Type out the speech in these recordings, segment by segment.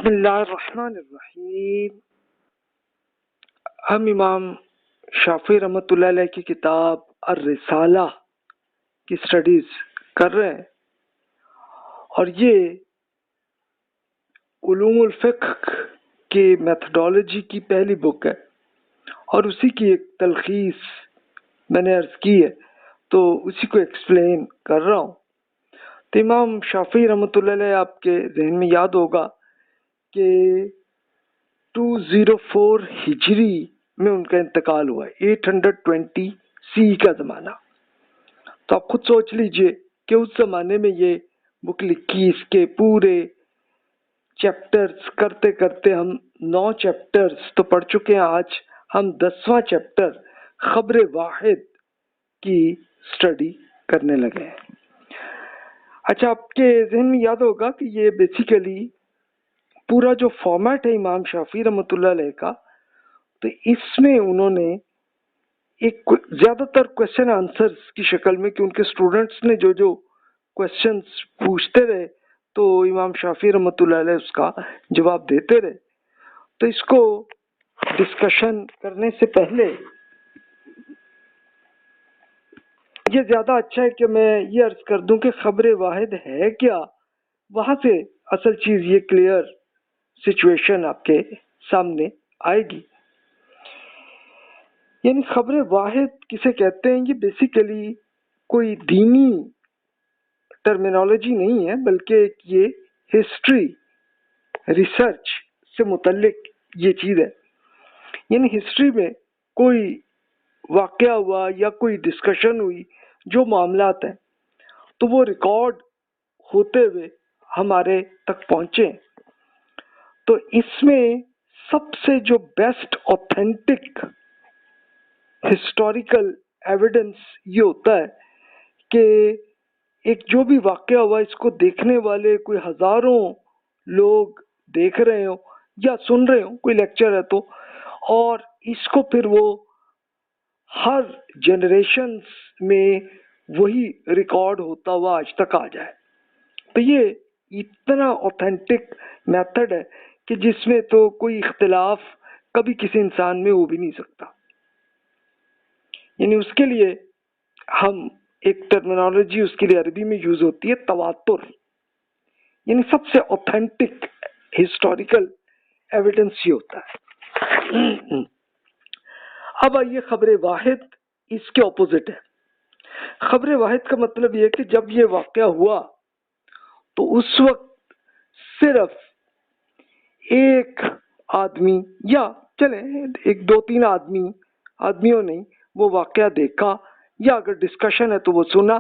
بسم اللہ الرحمن الرحیم. ہم امام شافعی رحمۃ اللہ علیہ کی کتاب الرسالہ کی سٹڈیز کر رہے ہیں، اور یہ علوم الفقہ کی میتھڈالوجی کی پہلی بک ہے، اور اسی کی ایک تلخیص میں نے عرض کی ہے، تو اسی کو ایکسپلین کر رہا ہوں. تو امام شافعی رحمۃ اللہ علیہ آپ کے ذہن میں یاد ہوگا کہ 204 ہجری میں ان کا انتقال ہوا ہے، 820 سی کا زمانہ. تو آپ خود سوچ لیجئے کہ اس زمانے میں یہ بک لکھی، اس کے پورے چیپٹرز کرتے کرتے ہم 9 چیپٹرز تو پڑھ چکے ہیں. آج ہم 10واں چیپٹر خبر واحد کی سٹڈی کرنے لگے ہیں. اچھا، آپ کے ذہن میں یاد ہوگا کہ یہ بیسیکلی پورا جو فارمیٹ ہے امام شافعی رحمۃ اللہ علیہ کا، تو اس میں انہوں نے ایک زیادہ تر کوشچن آنسرز کی شکل میں، کہ ان کے اسٹوڈنٹس نے جو کوشچنس پوچھتے رہے تو امام شافعی رحمۃ اللہ علیہ اس کا جواب دیتے رہے. تو اس کو ڈسکشن کرنے سے پہلے یہ زیادہ اچھا ہے کہ میں یہ عرض کر دوں کہ خبر واحد ہے کیا، وہاں سے اصل چیز یہ کلیئر سچویشن آپ کے سامنے آئے گی. یعنی خبر واحد کسے کہتے ہیں، یہ بیسیکلی کوئی دینی ٹرمینالوجی نہیں ہے، بلکہ یہ ہسٹری ریسرچ سے متعلق یہ چیز ہے. یعنی ہسٹری میں کوئی واقعہ ہوا یا کوئی ڈسکشن ہوئی، جو معاملات ہیں تو وہ ریکارڈ ہوتے ہوئے ہمارے تک پہنچے. تو اس میں سب سے جو بیسٹ اوتھینٹک ہسٹوریکل ایویڈنس یہ ہوتا ہے کہ ایک جو بھی واقعہ ہوا، اس کو دیکھنے والے کوئی ہزاروں لوگ دیکھ رہے ہوں یا سن رہے ہوں، کوئی لیکچر ہے تو، اور اس کو پھر وہ ہر جنریشنز میں وہی ریکارڈ ہوتا ہوا آج تک آ جائے. تو یہ اتنا اوتھینٹک میتھڈ ہے کہ جس میں تو کوئی اختلاف کبھی کسی انسان میں ہو بھی نہیں سکتا. یعنی اس کے لیے ہم ایک ٹرمینالوجی اس کے لیے عربی میں یوز ہوتی ہے، تواتر. یعنی سب سے اوتھینٹک ہسٹوریکل ایویڈنس یہ ہوتا ہے. اب آئیے خبر واحد اس کے اپوزٹ ہے. خبر واحد کا مطلب یہ ہے کہ جب یہ واقعہ ہوا تو اس وقت صرف ایک آدمی، یا چلیں ایک دو تین آدمیوں نے وہ واقعہ دیکھا، یا اگر ڈسکشن ہے تو وہ سنا،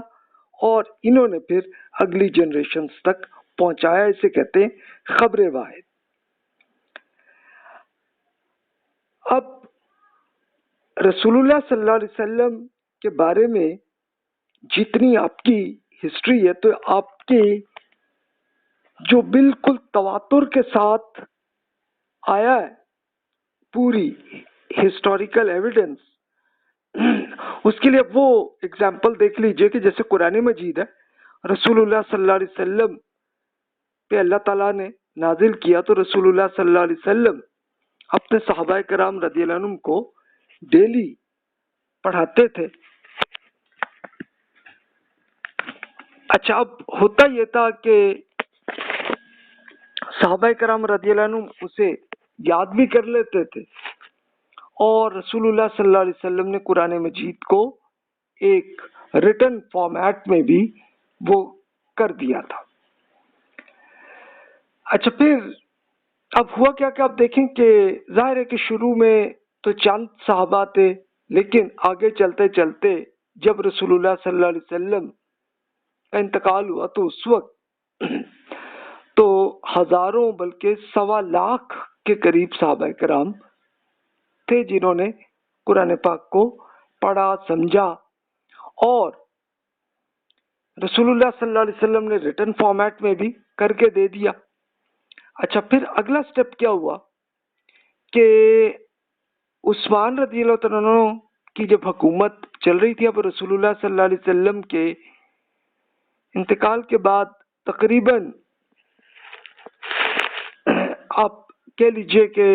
اور انہوں نے پھر اگلی جنریشنز تک پہنچایا. اسے کہتے ہیں خبر واحد. اب رسول اللہ صلی اللہ علیہ وسلم کے بارے میں جتنی آپ کی ہسٹری ہے، تو آپ کی جو بالکل تواتر کے ساتھ آیا ہے پوری ہسٹوریکل ایویڈنس، اس کے لیے اب وہ اگزامپل دیکھ لیجئے کہ جیسے قرآن مجید ہے، رسول اللہ صلی اللہ علیہ وسلم پہ اللہ تعالیٰ نے نازل کیا، تو رسول اللہ صلی اللہ علیہ وسلم اپنے صحابہ کرام رضی اللہ عنہم کو ڈیلی پڑھاتے تھے. اچھا، اب ہوتا یہ تھا کہ صحابہ کرام رضی اللہ عنہم اسے یاد بھی کر لیتے تھے، اور رسول اللہ صلی اللہ علیہ وسلم نے قرآن مجید کو ایک ریٹن فارمیٹ میں بھی وہ کر دیا تھا. اچھا، پھر اب ہوا کیا کہ آپ دیکھیں کہ ظاہر ہے کہ شروع میں تو چند صحابہ تھے، لیکن آگے چلتے چلتے جب رسول اللہ صلی اللہ علیہ وسلم کا انتقال ہوا تو اس وقت تو ہزاروں بلکہ 1.25 کے قریب صحابہ کرام تھے جنہوں نے قرآن پاک کو پڑھا، سمجھا، اور رسول اللہ صلی اللہ علیہ وسلم نے ریٹن فارمیٹ میں بھی کر کے دے دیا. اچھا، پھر اگلا سٹیپ کیا ہوا کہ عثمان رضی اللہ تعالیٰ عنہ کی جب حکومت چل رہی تھی، اب رسول اللہ صلی اللہ علیہ وسلم کے انتقال کے بعد تقریباً آپ کہہ لیجئے کہ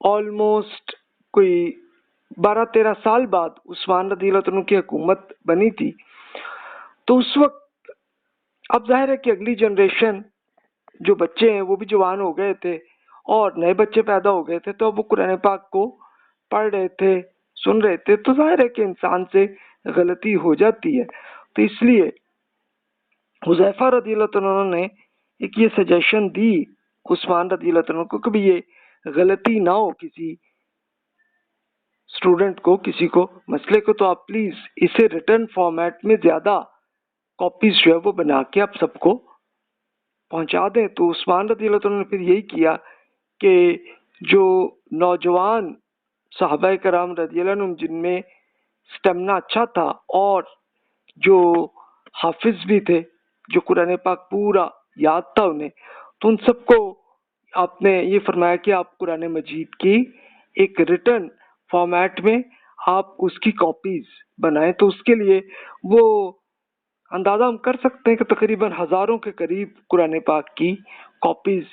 آلموسٹ کوئی 12-13 سال بعد عثمان رضی اللہ عنہ کی حکومت بنی تھی. تو اس وقت اب ظاہر ہے کہ اگلی جنریشن جو بچے ہیں وہ بھی جوان ہو گئے تھے اور نئے بچے پیدا ہو گئے تھے، تو اب وہ قرآن پاک کو پڑھ رہے تھے، سن رہے تھے، تو ظاہر ہے کہ انسان سے غلطی ہو جاتی ہے. تو اس لیے حذیفہ رضی اللہ عنہ نے ایک یہ سجیشن دی عثمان رضی اللہ عنہ کو کہ بھی یہ غلطی نہ ہو کسی اسٹوڈنٹ کو، کسی کو مسئلے کو، تو آپ پلیز اسے ریٹرن فارمیٹ میں زیادہ کاپیز جو ہے وہ بنا کے آپ سب کو پہنچا دیں. تو عثمان رضی اللہ عنہ نے پھر یہی کیا کہ جو نوجوان صحابہ کرام رضی اللہ عنہ جن میں سٹیمنا اچھا تھا اور جو حافظ بھی تھے، جو قرآن پاک پورا یاد تھا انہیں، تو ان سب کو آپ نے یہ فرمایا کہ آپ قرآن مجید کی ایک ریٹن فارمیٹ میں آپ اس کی کاپیز بنائیں. تو اس کے لیے وہ اندازہ ہم کر سکتے ہیں کہ تقریباً ہزاروں کے قریب قرآن پاک کی کاپیز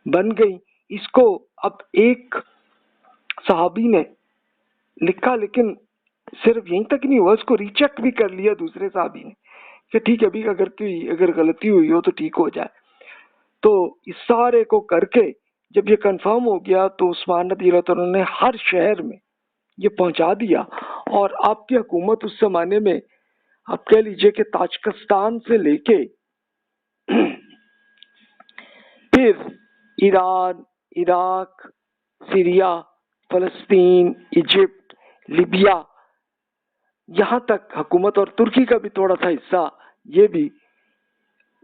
بن گئی. اس کو اب ایک صحابی نے لکھا، لیکن صرف یہیں تک نہیں ہوا، اس کو ریچیک بھی کر لیا دوسرے صحابی نے کہ ٹھیک ہے ابھی اگر غلطی ہوئی ہو تو ٹھیک ہو جائے. تو اس سارے کو کر کے جب یہ کنفرم ہو گیا تو عثمان رضی اللہ عنہ نے ہر شہر میں یہ پہنچا دیا. اور آپ کی حکومت اس زمانے میں آپ کہہ لیجئے کہ تاجکستان سے لے کے پھر ایران، عراق، سیریا، فلسطین، ایجپٹ، لیبیا، یہاں تک حکومت، اور ترکی کا بھی تھوڑا سا حصہ یہ بھی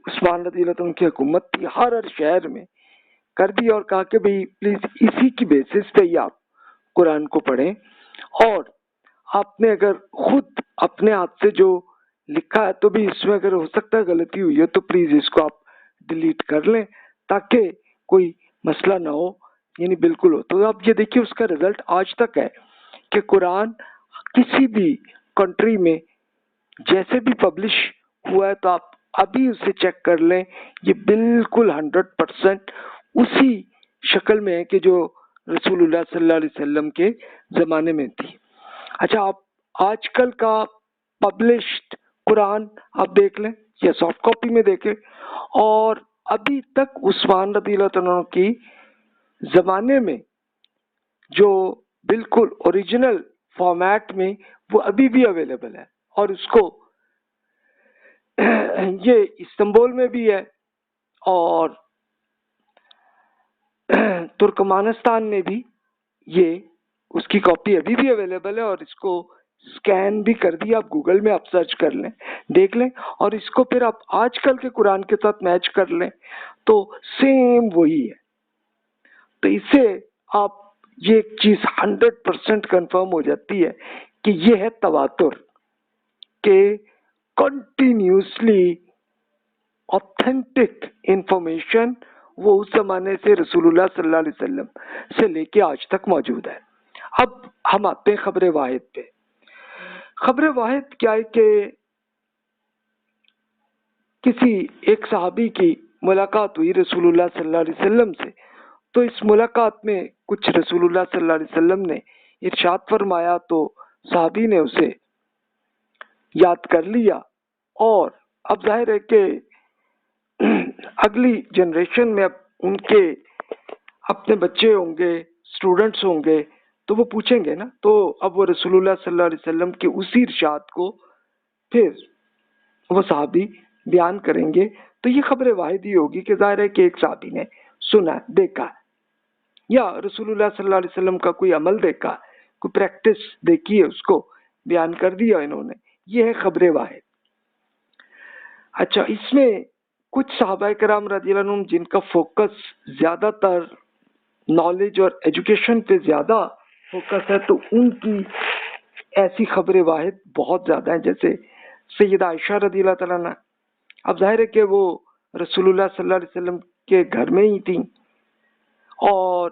عثمان رضی اللہ عنہ کی حکومت تھی، ہر شہر میں کر دی اور کہا کہ بھئی پلیز اسی کی بیسس پہ ہی آپ قرآن کو پڑھیں. اور آپ نے اگر خود اپنے ہاتھ سے جو لکھا ہے تو بھی اس میں اگر ہو سکتا ہے غلطی ہوئی ہے تو پلیز اس کو آپ ڈیلیٹ کر لیں تاکہ کوئی مسئلہ نہ ہو، یعنی بالکل ہو. تو آپ یہ دیکھیے اس کا رزلٹ آج تک ہے کہ قرآن کسی بھی کنٹری میں جیسے بھی پبلش ہوا ہے تو آپ ابھی اسے چیک کر لیں، یہ بالکل 100% اسی شکل میں ہے کہ جو رسول اللہ صلی اللہ علیہ وسلم کے زمانے میں تھی. اچھا، آپ آج کل کا پبلشڈ قرآن آپ دیکھ لیں یا سافٹ کاپی میں دیکھیں، اور ابھی تک عثمان رضی اللہ عنہ کی زمانے میں جو بالکل اوریجنل فارمیٹ میں وہ ابھی بھی اویلیبل ہے. اور اس کو یہ استنبول میں بھی ہے اور ترکمانستان میں بھی یہ اس کی کاپی ابھی بھی اویلیبل ہے، اور اس کو سکین بھی کر دیا. آپ گوگل میں آپ سرچ کر لیں، دیکھ لیں، اور اس کو پھر آپ آج کل کے قرآن کے ساتھ میچ کر لیں تو سیم وہی ہے. تو اس سے آپ یہ ایک چیز 100% کنفرم ہو جاتی ہے کہ یہ ہے تواتر، کہ کنٹینیوسلی آتھینٹک انفارمیشن وہ اس زمانے سے رسول اللہ صلی اللہ علیہ وسلم سے لے کے آج تک موجود ہے. اب ہم آتے ہیں خبر واحد پہ. خبر واحد کیا ہے کہ کسی ایک صحابی کی ملاقات ہوئی رسول اللہ صلی اللہ علیہ وسلم سے، تو اس ملاقات میں کچھ رسول اللہ صلی اللہ علیہ وسلم نے ارشاد فرمایا تو صحابی نے اسے یاد کر لیا. اور اب ظاہر ہے کہ اگلی جنریشن میں اب ان کے اپنے بچے ہوں گے، اسٹوڈنٹس ہوں گے، تو وہ پوچھیں گے نا، تو اب وہ رسول اللہ صلی اللہ علیہ وسلم کے اسی ارشاد کو پھر وہ صحابی بیان کریں گے. تو یہ خبر واحد ہی ہوگی کہ ظاہر ہے کہ ایک صحابی نے سنا، دیکھا، یا رسول اللہ صلی اللہ علیہ وسلم کا کوئی عمل دیکھا، کوئی پریکٹس دیکھی ہے، اس کو بیان کر دیا انہوں نے. یہ ہے خبر واحد. اچھا، اس میں کچھ صحابہ کرام رضی اللہ عنہم جن کا فوکس زیادہ تر نالج اور ایجوکیشن پہ زیادہ فوکس ہے، تو ان کی ایسی خبر واحد بہت زیادہ ہیں، جیسے سیدہ عائشہ رضی اللہ تعالیٰ عنہ. اب ظاہر ہے کہ وہ رسول اللہ صلی اللہ علیہ وسلم کے گھر میں ہی تھیں، اور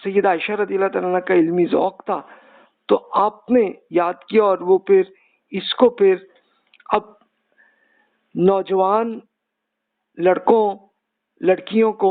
سیدہ عائشہ رضی اللہ تعالیٰ عنہ کا علمی ذوق تھا، تو آپ نے یاد کیا، اور وہ پھر اس کو پھر اب نوجوان لڑکوں لڑکیوں کو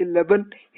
11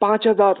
5000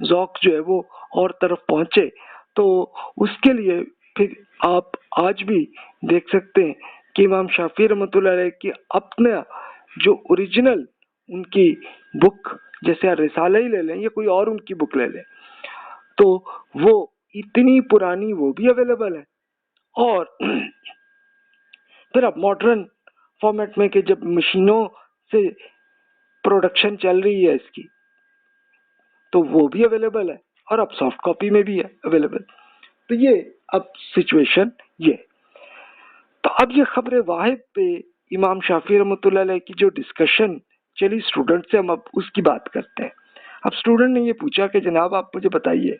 ذوق جو ہے وہ اور طرف پہنچے. تو اس کے لیے پھر آپ آج بھی دیکھ سکتے ہیں کہ امام شافعی رحمۃ اللہ علیہ کی اپنا جو اوریجنل ان کی بک، جیسے رسالہ ہی لے لیں یا کوئی اور ان کی بک لے لیں، تو وہ اتنی پرانی وہ بھی اویلیبل ہے. اور پھر اب ماڈرن فارمیٹ میں کہ جب مشینوں سے پروڈکشن چل رہی ہے اس کی، تو وہ بھی اویلیبل ہے، اور اب سافٹ کاپی میں بھی ہے اویلیبل. تو یہ اب سچویشن یہ. تو اب یہ خبر واحد پہ امام شافعی رحمۃ اللہ علیہ کی جو ڈسکشن چلی اسٹوڈنٹ سے، ہم اب اس کی بات کرتے ہیں. اب اسٹوڈنٹ نے یہ پوچھا کہ جناب آپ مجھے بتائیے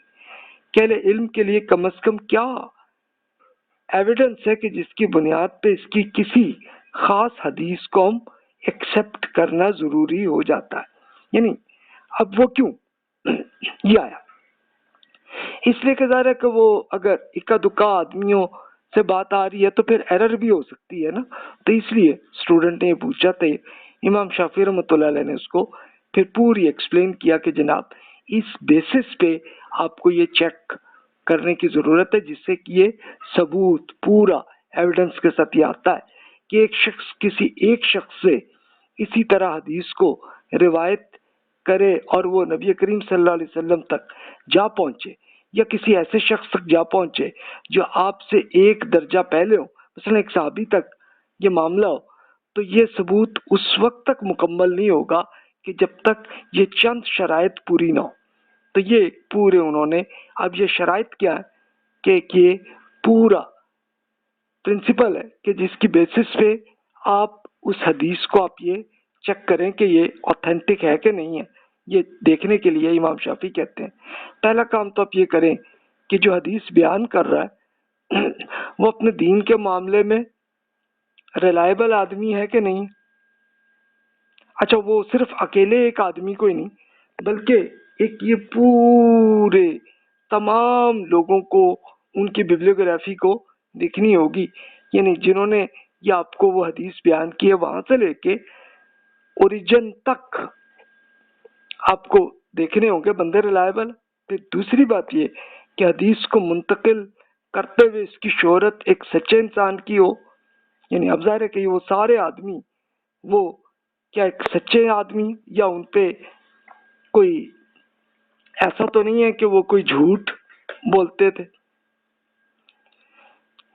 کہ اہل علم کے لیے کم از کم کیا ایویڈنس ہے کہ جس کی بنیاد پہ اس کی کسی خاص حدیث کو ہم ایکسپٹ کرنا ضروری ہو جاتا ہے. یعنی اب وہ کیوں یہ آیا، اس لیے کہ ظاہر ہے کہ وہ اگر اکا دکا آدمیوں سے بات آ رہی ہے تو پھر ایرر بھی ہو سکتی ہے نا. تو اس لیے اسٹوڈنٹ نے یہ پوچھا تھا. امام شافعی رحمۃ اللہ علیہ نے اس کو پھر پوری ایکسپلین کیا کہ جناب اس بیسس پہ آپ کو یہ چیک کرنے کی ضرورت ہے، جس سے کہ یہ ثبوت پورا ایویڈنس کے ساتھ یہ آتا ہے کہ ایک شخص کسی ایک شخص سے اسی طرح حدیث کو روایت کرے اور وہ نبی کریم صلی اللہ علیہ وسلم تک جا پہنچے، یا کسی ایسے شخص تک جا پہنچے جو آپ سے ایک درجہ پہلے ہو، مثلا ایک صحابی تک یہ معاملہ ہو. تو یہ ثبوت اس وقت تک مکمل نہیں ہوگا کہ جب تک یہ چند شرائط پوری نہ ہو. تو یہ پورے انہوں نے اب یہ شرائط کیا ہے کہ یہ پورا پرنسپل ہے کہ جس کی بیسس پہ آپ اس حدیث کو آپ یہ چیک کریں کہ یہ اوتھینٹک ہے کہ نہیں ہے. یہ دیکھنے کے لیے امام شافعی کہتے ہیں پہلا کام تو آپ یہ کریں کہ جو حدیث بیان کر رہا ہے وہ اپنے دین کے معاملے میں ریلائبل آدمی ہے کہ نہیں. اچھا وہ صرف اکیلے ایک آدمی کو ہی نہیں بلکہ ایک یہ پورے تمام لوگوں کو ان کی بیبلیوگرافی کو دیکھنی ہوگی. یعنی جنہوں نے یہ آپ کو وہ حدیث بیان کی ہے وہاں سے لے کے اوریجن تک آپ کو دیکھنے ہوں گے بندے ریلائبل. پھر دوسری بات یہ کہ حدیث کو منتقل کرتے ہوئے اس کی شہرت ایک سچے انسان کی ہو. یعنی اب ظاہر ہے کہ وہ سارے آدمی وہ کیا ایک سچے آدمی یا ان پہ کوئی ایسا تو نہیں ہے کہ وہ کوئی جھوٹ بولتے تھے.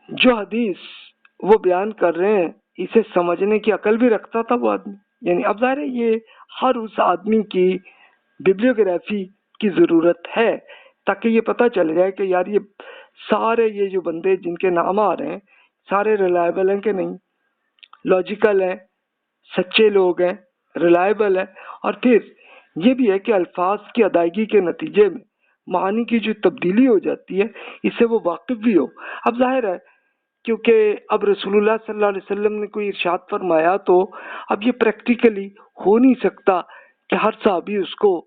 جو حدیث وہ بیان کر رہے ہیں اسے سمجھنے کی عقل بھی رکھتا تھا وہ آدمی. یعنی اب ظاہر ہے یہ ہر اس آدمی کی بیبلیوگرافی کی ضرورت ہے تاکہ یہ پتہ چل جائے کہ یار یہ سارے یہ جو بندے جن کے نام آ رہے ہیں سارے ریلائبل ہیں کہ نہیں، لاجیکل ہیں، سچے لوگ ہیں، ریلائبل ہیں. اور پھر یہ بھی ہے کہ الفاظ کی ادائیگی کے نتیجے میں معنی کی جو تبدیلی ہو جاتی ہے اس سے وہ واقف بھی ہو. اب ظاہر ہے کیونکہ اب رسول اللہ صلی اللہ علیہ وسلم نے کوئی ارشاد فرمایا تو اب یہ پریکٹیکلی ہو نہیں سکتا کہ ہر صحابی اس کو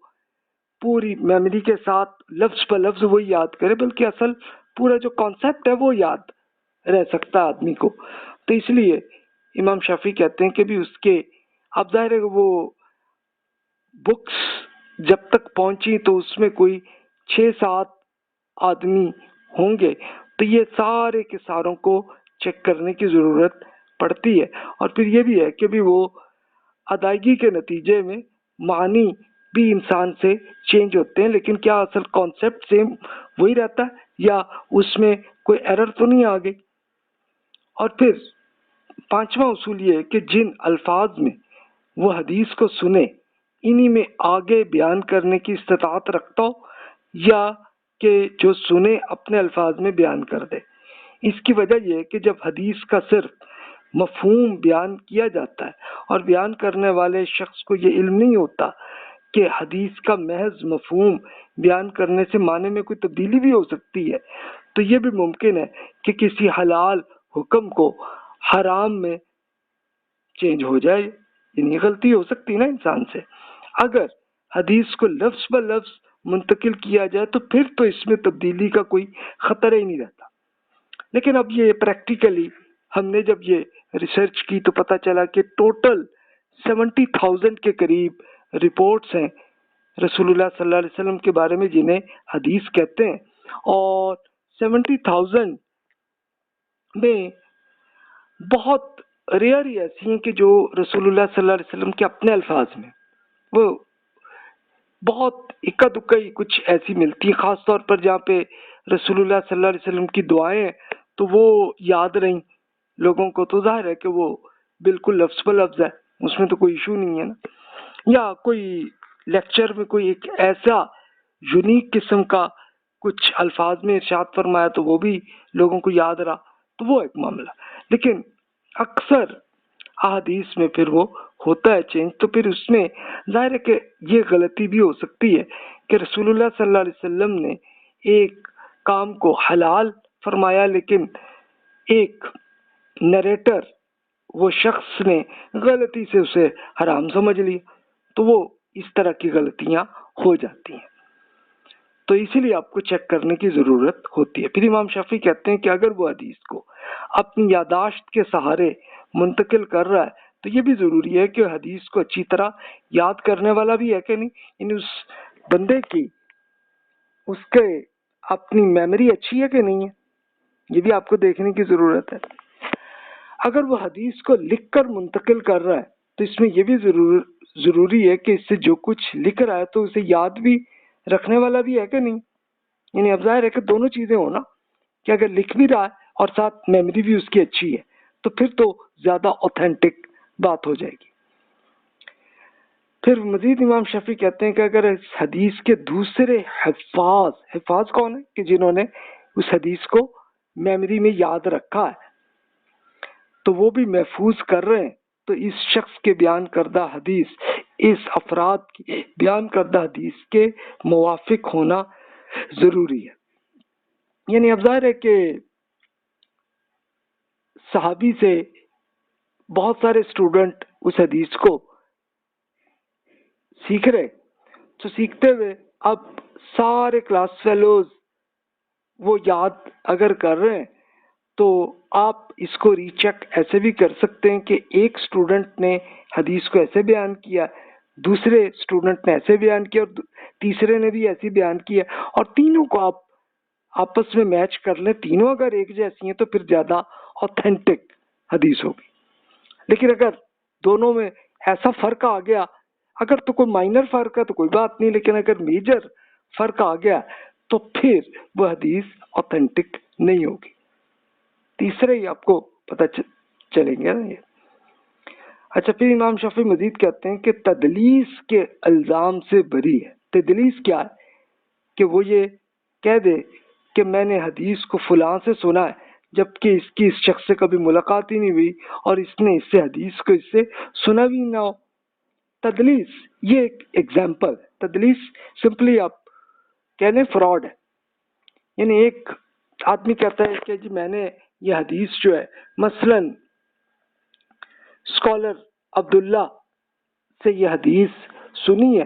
پوری میموری کے ساتھ لفظ پر لفظ وہی یاد کرے، بلکہ اصل پورا جو کانسیپٹ ہے وہ یاد رہ سکتا ہے آدمی کو. تو اس لیے امام شافعی کہتے ہیں کہ بھی اس کے اب ظاہر ہے وہ بکس جب تک پہنچی تو اس میں کوئی 6-7 آدمی ہوں گے، تو یہ سارے کے ساروں کو چیک کرنے کی ضرورت پڑتی ہے. اور پھر یہ بھی ہے کہ بھی وہ ادائیگی کے نتیجے میں معنی بھی انسان سے چینج ہوتے ہیں، لیکن کیا اصل کانسیپٹ سیم وہی رہتا ہے یا اس میں کوئی ایرر تو نہیں آ گئی. اور پھر پانچواں اصول یہ ہے کہ جن الفاظ میں وہ حدیث کو سنے انہی میں آگے بیان کرنے کی استطاعت رکھتا ہو یا کہ جو سنے اپنے الفاظ میں بیان کر دے. اس کی وجہ یہ ہے کہ جب حدیث کا صرف مفہوم بیان کیا جاتا ہے اور بیان کرنے والے شخص کو یہ علم نہیں ہوتا کہ حدیث کا محض مفہوم بیان کرنے سے معنی میں کوئی تبدیلی بھی ہو سکتی ہے، تو یہ بھی ممکن ہے کہ کسی حلال حکم کو حرام میں چینج ہو جائے. یعنی غلطی ہو سکتی نا انسان سے. اگر حدیث کو لفظ بہ لفظ منتقل کیا جائے تو پھر تو اس میں تبدیلی کا کوئی خطرہ ہی نہیں رہتا. لیکن اب یہ پریکٹیکلی ہم نے جب یہ ریسرچ کی تو پتہ چلا کہ ٹوٹل 70,000 کے قریب رپورٹس ہیں رسول اللہ صلی اللہ علیہ وسلم کے بارے میں جنہیں حدیث کہتے ہیں، اور 70,000 میں بہت ریئر ہی ایسی ہیں کہ جو رسول اللہ صلی اللہ علیہ وسلم کے اپنے الفاظ میں، وہ بہت اکا دکا ہی کچھ ایسی ملتی ہیں، خاص طور پر جہاں پہ رسول اللہ صلی اللہ علیہ وسلم کی دعائیں ہیں تو وہ یاد رہیں لوگوں کو، تو ظاہر ہے کہ وہ بالکل لفظ پر لفظ ہے، اس میں تو کوئی ایشو نہیں ہے نا. یا کوئی لیکچر میں کوئی ایک ایسا یونیک قسم کا کچھ الفاظ میں ارشاد فرمایا تو وہ بھی لوگوں کو یاد رہا، تو وہ ایک معاملہ. لیکن اکثر احادیث میں پھر وہ ہوتا ہے چینج، تو پھر اس میں ظاہر ہے کہ یہ غلطی بھی ہو سکتی ہے کہ رسول اللہ صلی اللہ علیہ وسلم نے ایک کام کو حلال فرمایا لیکن ایک نریٹر، وہ شخص نے غلطی سے اسے حرام سمجھ لیا، تو وہ اس طرح کی غلطیاں ہو جاتی ہیں. تو اسی لیے آپ کو چیک کرنے کی ضرورت ہوتی ہے. پھر امام شافعی کہتے ہیں کہ اگر وہ حدیث کو اپنی یاداشت کے سہارے منتقل کر رہا ہے تو یہ بھی ضروری ہے کہ حدیث کو اچھی طرح یاد کرنے والا بھی ہے کہ نہیں، یعنی اس بندے کی اس کے اپنی میموری اچھی ہے کہ نہیں ہے، یہ بھی آپ کو دیکھنے کی ضرورت ہے. اگر وہ حدیث کو لکھ کر منتقل کر رہا ہے تو اس میں یہ بھی ضروری ہے کہ اس سے جو کچھ لکھ رہا ہے تو اسے یاد بھی رکھنے والا بھی ہے کہ نہیں. یعنی اب ظاہر ہے کہ دونوں چیزیں ہو نا، کہ اگر لکھ بھی رہا ہے اور ساتھ میموری بھی اس کی اچھی ہے تو پھر تو زیادہ اوتھینٹک بات ہو جائے گی. پھر مزید امام شافعی کہتے ہیں کہ اگر اس حدیث کے دوسرے حفاظ کون ہیں کہ جنہوں نے اس حدیث کو میموری میں یاد رکھا ہے تو وہ بھی محفوظ کر رہے ہیں تو اس شخص کے بیان کردہ حدیث اس افراد کی بیان کردہ حدیث کے موافق ہونا ضروری ہے. یعنی اب ظاہر ہے کہ صحابی سے بہت سارے اسٹوڈنٹ اس حدیث کو سیکھ رہے، تو سیکھتے ہوئے اب سارے کلاس فیلوز وہ یاد اگر کر رہے ہیں تو آپ اس کو ری چیک ایسے بھی کر سکتے ہیں کہ ایک اسٹوڈنٹ نے حدیث کو ایسے بیان کیا، دوسرے اسٹوڈنٹ نے ایسے بیان کیا اور تیسرے نے بھی ایسے بیان کیا، اور تینوں کو آپ آپس میں میچ کر لیں. تینوں اگر ایک جیسی ہیں تو پھر زیادہ اوتھینٹک حدیث ہوگی. لیکن اگر دونوں میں ایسا فرق آ گیا، اگر تو کوئی مائنر فرق ہے تو کوئی بات نہیں، لیکن اگر میجر فرق آ گیا تو پھر وہ حدیث اوتھینٹک نہیں ہوگی. تیسرے ہی آپ کو پتہ چلیں گے نا یہ. اچھا، پھر امام شافعی مزید کہتے ہیں کہ تدلیس کے الزام سے بری ہے. تدلیس کیا ہے کہ وہ یہ کہہ دے کہ میں نے حدیث کو فلاں سے سنا ہے جبکہ اس کی اس شخص سے کبھی ملاقات ہی نہیں ہوئی اور اس نے اس سے حدیث کو اس سے سنا بھی نہ ہو. تدلیس یہ ایک ایگزامپل ہے. تدلیس سمپلی آپ کہنے فراڈ ہے. یعنی ایک آدمی کہتا ہے کہ جی میں نے یہ حدیث جو ہے مثلا اسکالر عبداللہ سے یہ حدیث سنی ہے.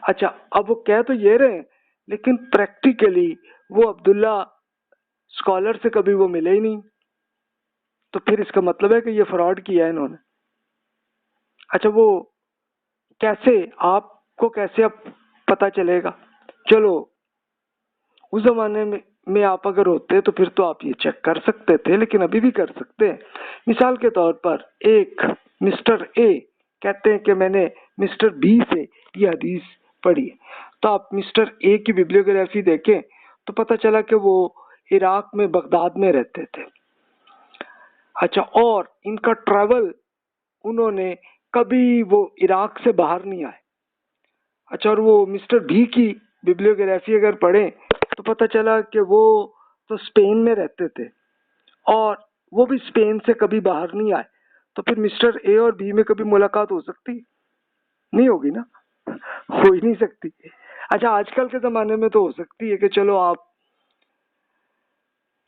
اچھا، اب وہ کہہ تو یہ رہے ہیں لیکن پریکٹیکلی وہ عبداللہ اسکالر سے کبھی وہ ملے ہی نہیں، تو پھر اس کا مطلب ہے کہ یہ فراڈ کیا ہے انہوں نے. اچھا، وہ کیسے آپ کو کیسے اب پتہ چلے گا؟ چلو اس زمانے میں آپ اگر ہوتے تو پھر تو آپ یہ چیک کر سکتے تھے، لیکن ابھی بھی کر سکتے ہیں. مثال کے طور پر ایک مسٹر اے کہتے ہیں کہ میں نے مسٹر بی سے یہ حدیث پڑھی ہے، تو آپ مسٹر اے کی بیبلیوگرافی دیکھیں تو پتہ چلا کہ وہ عراق میں بغداد میں رہتے تھے. اچھا، اور ان کا ٹریول انہوں نے کبھی وہ عراق سے باہر نہیں آئے. اچھا، اور وہ مسٹر بی کی بیبلیوگرافی اگر پڑھیں تو پتہ چلا کہ وہ تو اسپین میں رہتے تھے اور وہ بھی اسپین سے کبھی باہر نہیں آئے. تو پھر مسٹر اے اور بی میں کبھی ملاقات ہو سکتی نہیں ہوگی نا، ہو ہی نہیں سکتی. اچھا، آج کل کے زمانے میں تو ہو سکتی ہے کہ چلو آپ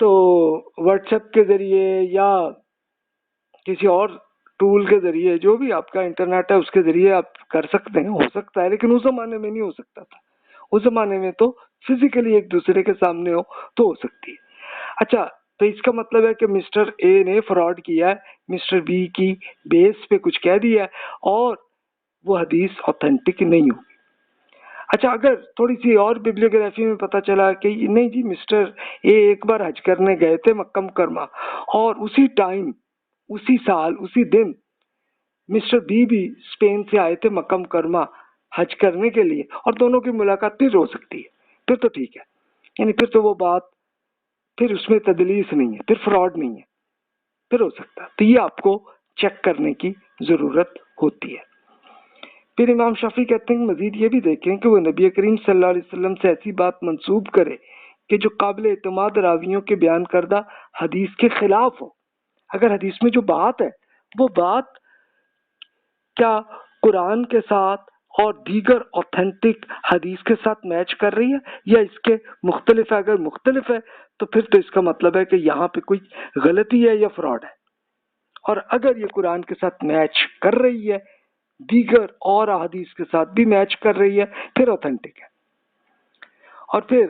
تو واٹس ایپ کے ذریعے یا کسی اور ٹول کے ذریعے، جو بھی آپ کا انٹرنیٹ ہے اس کے ذریعے آپ کر سکتے ہیں، ہو سکتا ہے. لیکن اس زمانے میں نہیں ہو سکتا تھا. اس زمانے میں تو فزیکلی ایک دوسرے کے سامنے ہو تو ہو سکتی ہے. اچھا، تو اس کا مطلب ہے کہ مسٹر اے نے فراڈ کیا ہے، مسٹر بی کی بیس پہ کچھ کہہ دیا ہے اور وہ حدیث اوتھینٹک نہیں ہوگی. اچھا اگر تھوڑی سی اور بیبلیوگرافی میں پتہ چلا کہ نہیں جی مسٹر اے ایک بار حج کرنے گئے تھے مکہ مکرمہ اور اسی ٹائم اسی سال اسی دن مسٹر بی بھی اسپین سے آئے تھے مکہ مکرمہ حج کرنے کے لیے اور دونوں کی ملاقات پھر ہو سکتی ہے، پھر تو ٹھیک ہے، یعنی پھر تو وہ بات پھر اس میں تدلیس نہیں ہے، پھر فراڈ نہیں ہے، پھر ہو سکتا ہے، تو یہ آپ کو چیک کرنے کی ضرورت ہوتی ہے۔ پھر امام شافعی کہتے ہیں کہ مزید یہ بھی دیکھیں کہ وہ نبی کریم صلی اللہ علیہ وسلم سے ایسی بات منسوب کرے کہ جو قابل اعتماد راویوں کے بیان کردہ حدیث کے خلاف ہو۔ اگر حدیث میں جو بات ہے وہ بات کیا قرآن کے ساتھ اور دیگر اوتھینٹک حدیث کے ساتھ میچ کر رہی ہے یا اس کے مختلف ہے، اگر مختلف ہے تو پھر تو اس کا مطلب ہے کہ یہاں پہ کوئی غلطی ہے یا فراڈ ہے، اور اگر یہ قرآن کے ساتھ میچ کر رہی ہے، دیگر اور احادیث کے ساتھ بھی میچ کر رہی ہے، پھر اوتھینٹک ہے۔ اور پھر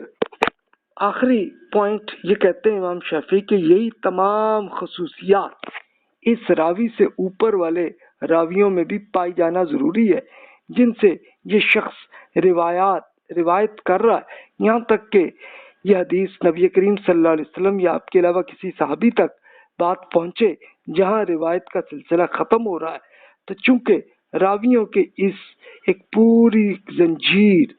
آخری پوائنٹ یہ کہتے ہیں امام شافعی کہ یہی تمام خصوصیات اس راوی سے اوپر والے راویوں میں بھی پائی جانا ضروری ہے جن سے یہ شخص روایت کر رہا ہے، یہاں تک کہ یہ حدیث نبی کریم صلی اللہ علیہ وسلم یا آپ کے علاوہ کسی صحابی تک بات پہنچے جہاں روایت کا سلسلہ ختم ہو رہا ہے، تو چونکہ راویوں کے اس ایک پوری زنجیر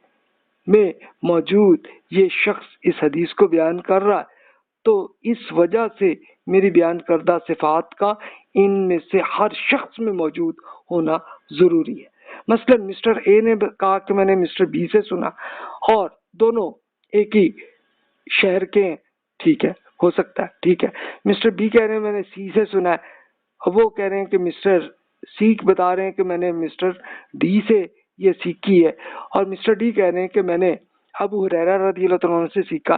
میں موجود یہ شخص اس حدیث کو بیان کر رہا ہے، تو اس وجہ سے میری بیان کردہ صفات کا ان میں سے ہر شخص میں موجود ہونا ضروری ہے۔ مثلا مسٹر اے نے کہا کہ میں نے مسٹر بی سے سنا اور دونوں ایک ہی شہر کے ہیں، ٹھیک ہے، ہو سکتا ہے، ٹھیک ہے۔ مسٹر بی کہہ رہے ہیں میں نے سی سے سنا ہے، اور وہ کہہ رہے ہیں کہ مسٹر سی بتا رہے ہیں کہ میں نے مسٹر ڈی سے یہ سیکھی ہے، اور مسٹر ڈی کہہ رہے ہیں کہ میں نے ابو ہریرہ رضی اللہ تعالیٰ عنہ سے سیکھا۔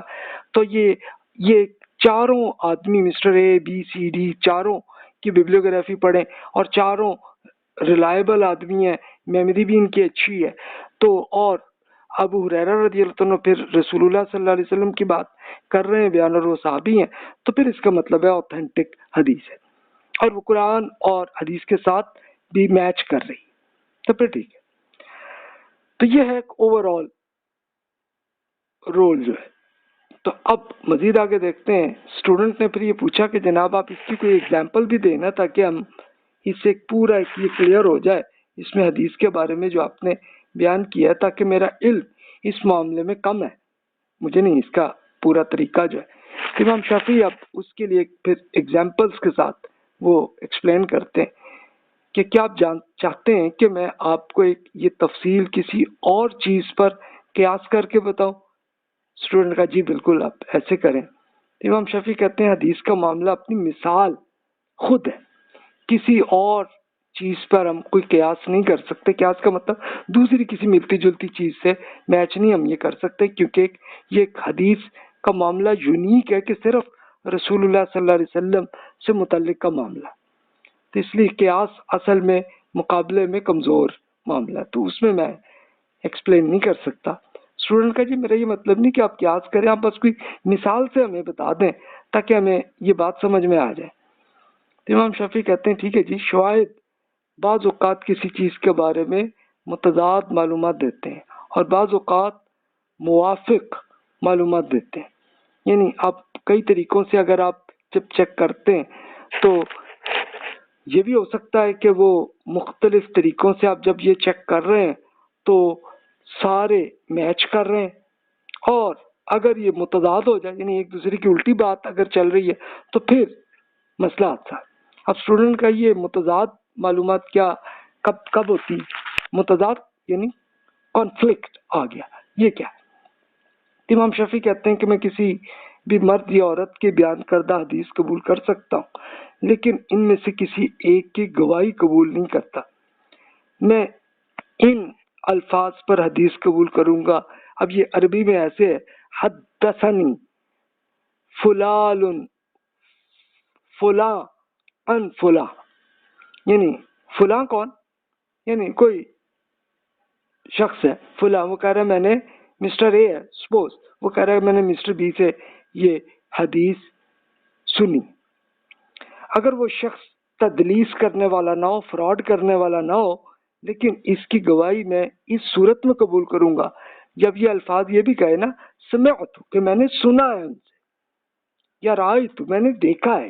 تو یہ چاروں آدمی mister A B C D چاروں کی بیبلیوگرافی پڑھیں اور چاروں ریلائبل آدمی ہیں، میموری بھی ان کی اچھی ہے، تو اور ابو ہریرہ رضی اللہ عنہ پھر رسول اللہ صلی اللہ علیہ وسلم کی بات کر رہے ہیں بیان اور وہ صحابی ہیں، تو پھر اس کا مطلب ہے اوتھینٹک حدیث ہے اور وہ قرآن اور حدیث کے ساتھ بھی میچ کر رہی ہے، تو پھر ٹھیک ہے۔ تو یہ ہے ایک اوور آل رول جو ہے۔ تو اب مزید آگے دیکھتے ہیں، اسٹوڈنٹ نے پھر یہ پوچھا کہ جناب آپ اس کی کوئی ایگزامپل بھی دینا تاکہ ہم اس سے پورا یہ کلیئر ہو جائے اس میں حدیث کے بارے میں جو آپ نے بیان کیا ہے، تاکہ میرا علم اس معاملے میں کم ہے، مجھے نہیں اس کا پورا طریقہ جو ہے۔ امام شافعی اب اس کے لیے پھر ایگزامپلس کے ساتھ وہ ایکسپلین کرتے ہیں کہ کیا آپ چاہتے ہیں کہ میں آپ کو ایک یہ تفصیل کسی اور چیز پر قیاس کر کے بتاؤں؟ اسٹوڈنٹ کا جی بالکل آپ ایسے کریں۔ امام شافعی کہتے ہیں حدیث کا معاملہ اپنی مثال خود ہے، کسی اور چیز پر ہم کوئی قیاس نہیں کر سکتے۔ قیاس کا مطلب دوسری کسی ملتی جلتی چیز سے میچ نہیں ہم یہ کر سکتے، کیونکہ یہ ایک حدیث کا معاملہ یونیک ہے کہ صرف رسول اللہ صلی اللہ علیہ وسلم سے متعلق کا معاملہ، تو اس لیے قیاس اصل میں مقابلے میں کمزور معاملہ ہے، تو اس میں ایکسپلین نہیں کر سکتا۔ اسٹوڈنٹ کا جی میرا یہ مطلب نہیں کہ آپ قیاس کریں، آپ بس کوئی مثال سے ہمیں بتا دیں تاکہ ہمیں یہ بات سمجھ میں آ جائے۔ امام شافعی کہتے ہیں ٹھیک ہے جی، شواہد بعض اوقات کسی چیز کے بارے میں متضاد معلومات دیتے ہیں اور بعض اوقات موافق معلومات دیتے ہیں، یعنی آپ کئی طریقوں سے اگر آپ جب چیک کرتے ہیں تو یہ بھی ہو سکتا ہے کہ وہ مختلف طریقوں سے آپ جب یہ چیک کر رہے ہیں تو سارے میچ کر رہے ہیں، اور اگر یہ متضاد ہو جائے یعنی ایک دوسرے کی الٹی بات اگر چل رہی ہے تو پھر مسئلہ آتا ہے۔ اب اسٹوڈنٹ کا یہ متضاد معلومات کیا کب ہوتی ہے؟ متضاد یعنی کانفلکٹ آ گیا، یہ کیا ہے؟ امام شافعی کہتے ہیں کہ میں کسی بھی مرد یا عورت کے بیان کردہ حدیث قبول کر سکتا ہوں، لیکن ان میں سے کسی ایک کی گواہی قبول نہیں کرتا۔ میں ان الفاظ پر حدیث قبول کروں گا۔ اب یہ عربی میں ایسے ہے، حدثنی فلان فلاں ان فلاں، یعنی فلاں کون؟ یعنی کوئی شخص ہے، فلاں وہ کہہ رہا ہے میں نے مسٹر اے ہے، سپوز وہ کہہ رہا ہے میں نے مسٹر بی سے یہ حدیث سنی۔ اگر وہ شخص تدلیس کرنے والا نہ ہو، فراڈ کرنے والا نہ ہو، لیکن اس کی گواہی میں اس صورت میں قبول کروں گا جب یہ الفاظ یہ بھی کہے نا سمعت کہ میں نے سنا ہے ان سے، یا رأیت میں نے دیکھا ہے،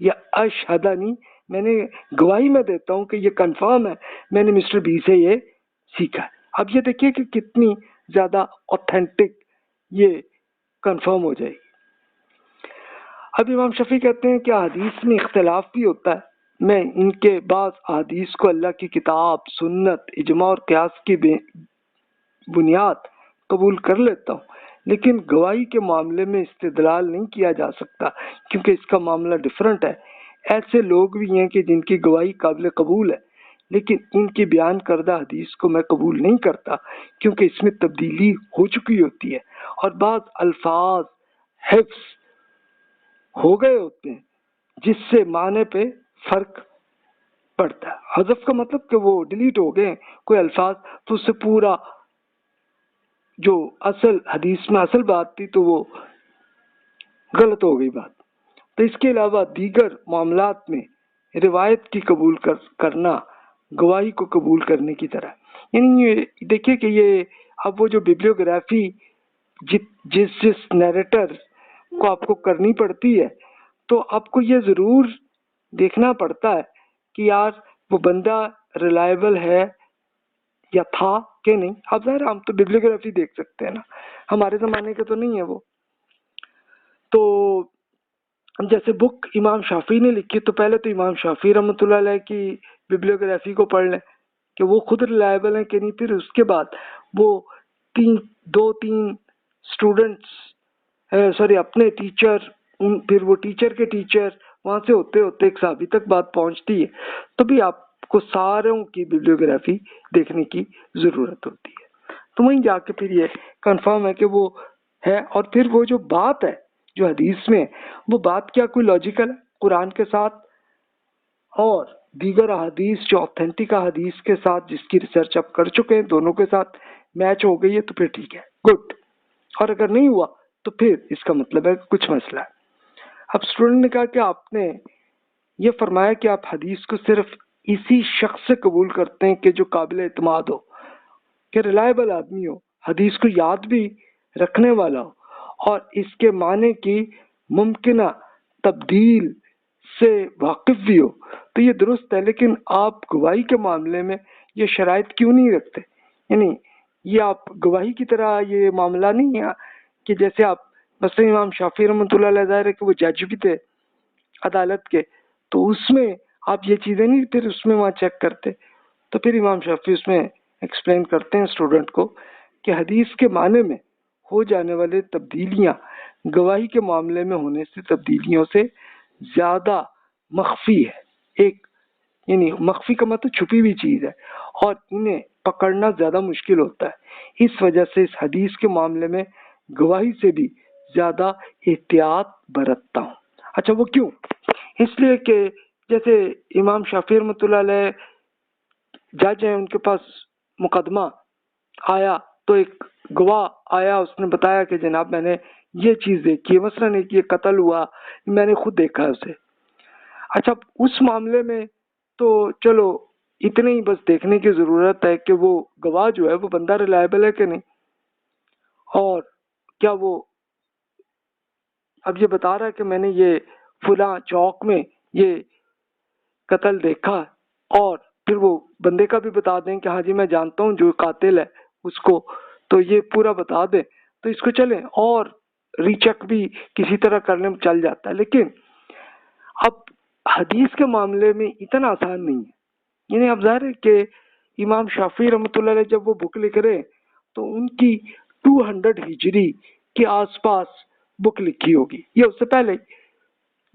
یا اشہدنی میں نے گواہی میں دیتا ہوں کہ یہ کنفرم ہے میں نے مسٹر بی سے یہ سیکھا ہے۔ اب یہ دیکھیے کہ کتنی زیادہ اوتھینٹک یہ کنفرم ہو جائے گی۔ اب امام شفیع کہتے ہیں کہ حدیث میں اختلاف بھی ہوتا ہے، میں ان کے بعض احادیث کو اللہ کی کتاب، سنت، اجماع اور قیاس کی بنیاد قبول کر لیتا ہوں، لیکن گواہی کے معاملے میں استدلال نہیں کیا جا سکتا کیونکہ اس کا معاملہ ڈیفرنٹ ہے۔ ایسے لوگ بھی ہیں کہ جن کی گواہی قابل قبول ہے، لیکن ان کی بیان کردہ حدیث کو میں قبول نہیں کرتا کیونکہ اس میں تبدیلی ہو چکی ہوتی ہے اور بعض الفاظ حفظ ہو گئے ہوتے ہیں جس سے معنی پہ فرق پڑتا ہے۔ حذف کا مطلب کہ وہ ڈیلیٹ ہو گئے کوئی الفاظ، تو اس سے پورا جو اصل حدیث میں اصل بات تھی تو وہ غلط ہو گئی بات۔ تو اس کے علاوہ دیگر معاملات میں روایت کی قبول کرنا گواہی کو قبول کرنے کی طرح، یعنی یہ دیکھیے کہ یہ اب وہ جو بیبلیوگرافی جس نیریٹر کو آپ کو کرنی پڑتی ہے تو آپ کو یہ ضرور دیکھنا پڑتا ہے کہ یار وہ بندہ ریلائبل ہے یا تھا کہ نہیں۔ اب ظاہر ہم تو بیبلیوگرافی دیکھ سکتے ہیں نا، ہمارے زمانے کا تو نہیں ہے وہ۔ تو جیسے بک امام شافعی نے لکھی تو پہلے تو امام شافعی رحمۃ اللہ علیہ کی بیبلیوگرافی کو پڑھ لیں کہ وہ خود ریلائبل ہیں کہ نہیں، پھر اس کے بعد وہ دو تین اسٹوڈنٹس اپنے ٹیچر، پھر وہ ٹیچر کے ٹیچر، وہاں سے ہوتے ہوتے ایک صحابی تک بات پہنچتی ہے، تو بھی آپ کو ساروں کی بیبلیوگرافی دیکھنے کی ضرورت ہوتی ہے۔ تو وہیں جا کے پھر یہ کنفرم ہے کہ وہ ہے، اور پھر وہ جو بات ہے جو حدیث میں، وہ بات کیا کوئی لاجیکل ہے قرآن کے ساتھ اور دیگر احادیث جو اوتھینٹک احادیث کے ساتھ جس کی ریسرچ آپ کر چکے ہیں، دونوں کے ساتھ میچ ہو گئی ہے تو پھر ٹھیک ہے، گڈ۔ اور اگر نہیں ہوا تو پھر اس کا مطلب ہے کہ کچھ مسئلہ ہے۔ اب اسٹوڈنٹ نے کہا کہ آپ نے یہ فرمایا کہ آپ حدیث کو صرف اسی شخص سے قبول کرتے ہیں کہ جو قابل اعتماد ہو، کہ ریلائبل آدمی ہو، حدیث کو یاد بھی رکھنے والا ہو اور اس کے معنی کی ممکنہ تبدیل سے واقف بھی ہو، تو یہ درست ہے، لیکن آپ گواہی کے معاملے میں یہ شرائط کیوں نہیں رکھتے؟ یعنی یہ آپ گواہی کی طرح یہ معاملہ نہیں ہے کہ جیسے آپ مثلا امام شافعی رحمۃ اللہ علیہ، ظاہر ہے کہ وہ جج بھی تھے عدالت کے، تو اس میں آپ یہ چیزیں نہیں پھر اس میں وہاں چیک کرتے۔ تو پھر امام شافعی اس میں ایکسپلین کرتے ہیں اسٹوڈنٹ کو کہ حدیث کے معنی میں ہو جانے والے تبدیلیاں گواہی کے معاملے میں ہونے سے تبدیلیوں سے زیادہ مخفی ہے، یعنی مخفی کا مطلب چھپی ہوئی چیز ہے، اور انہیں پکڑنا زیادہ مشکل ہوتا ہے۔ اس وجہ سے اس حدیث کے معاملے میں گواہی سے بھی زیادہ احتیاط برتتا ہوں۔ اچھا وہ کیوں؟ اس لیے کہ جیسے امام شافعی رحمۃ اللہ علیہ جج ہیں، ان کے پاس مقدمہ آیا تو ایک گواہ آیا، اس نے بتایا کہ جناب میں نے یہ چیز دیکھی ہے، مثلاً ایک یہ قتل ہوا، میں نے خود دیکھا ہے اسے۔ اچھا اس معاملے میں تو چلو اتنے ہی بس دیکھنے کی ضرورت ہے کہ وہ گواہ جو ہے وہ بندہ ریلائبل ہے کہ نہیں، اور کیا وہ اب یہ بتا رہا ہے کہ میں نے یہ فلاں چوک میں یہ قتل دیکھا، اور پھر وہ بندے کا بھی بتا دیں کہ ہاں جی میں جانتا ہوں جو قاتل ہے اس کو، تو یہ پورا بتا دیں تو اس کو چلیں اور ری چیک بھی کسی طرح کرنے میں چل جاتا ہے۔ لیکن اب حدیث کے معاملے میں اتنا آسان نہیں ہے، یعنی اب ظاہر ہے کہ امام شافعی رحمۃ اللہ علیہ جب وہ بک لکھ رہے تو ان کی 200 ہجری کے آس پاس بک لکھی ہوگی، یہ اس سے پہلے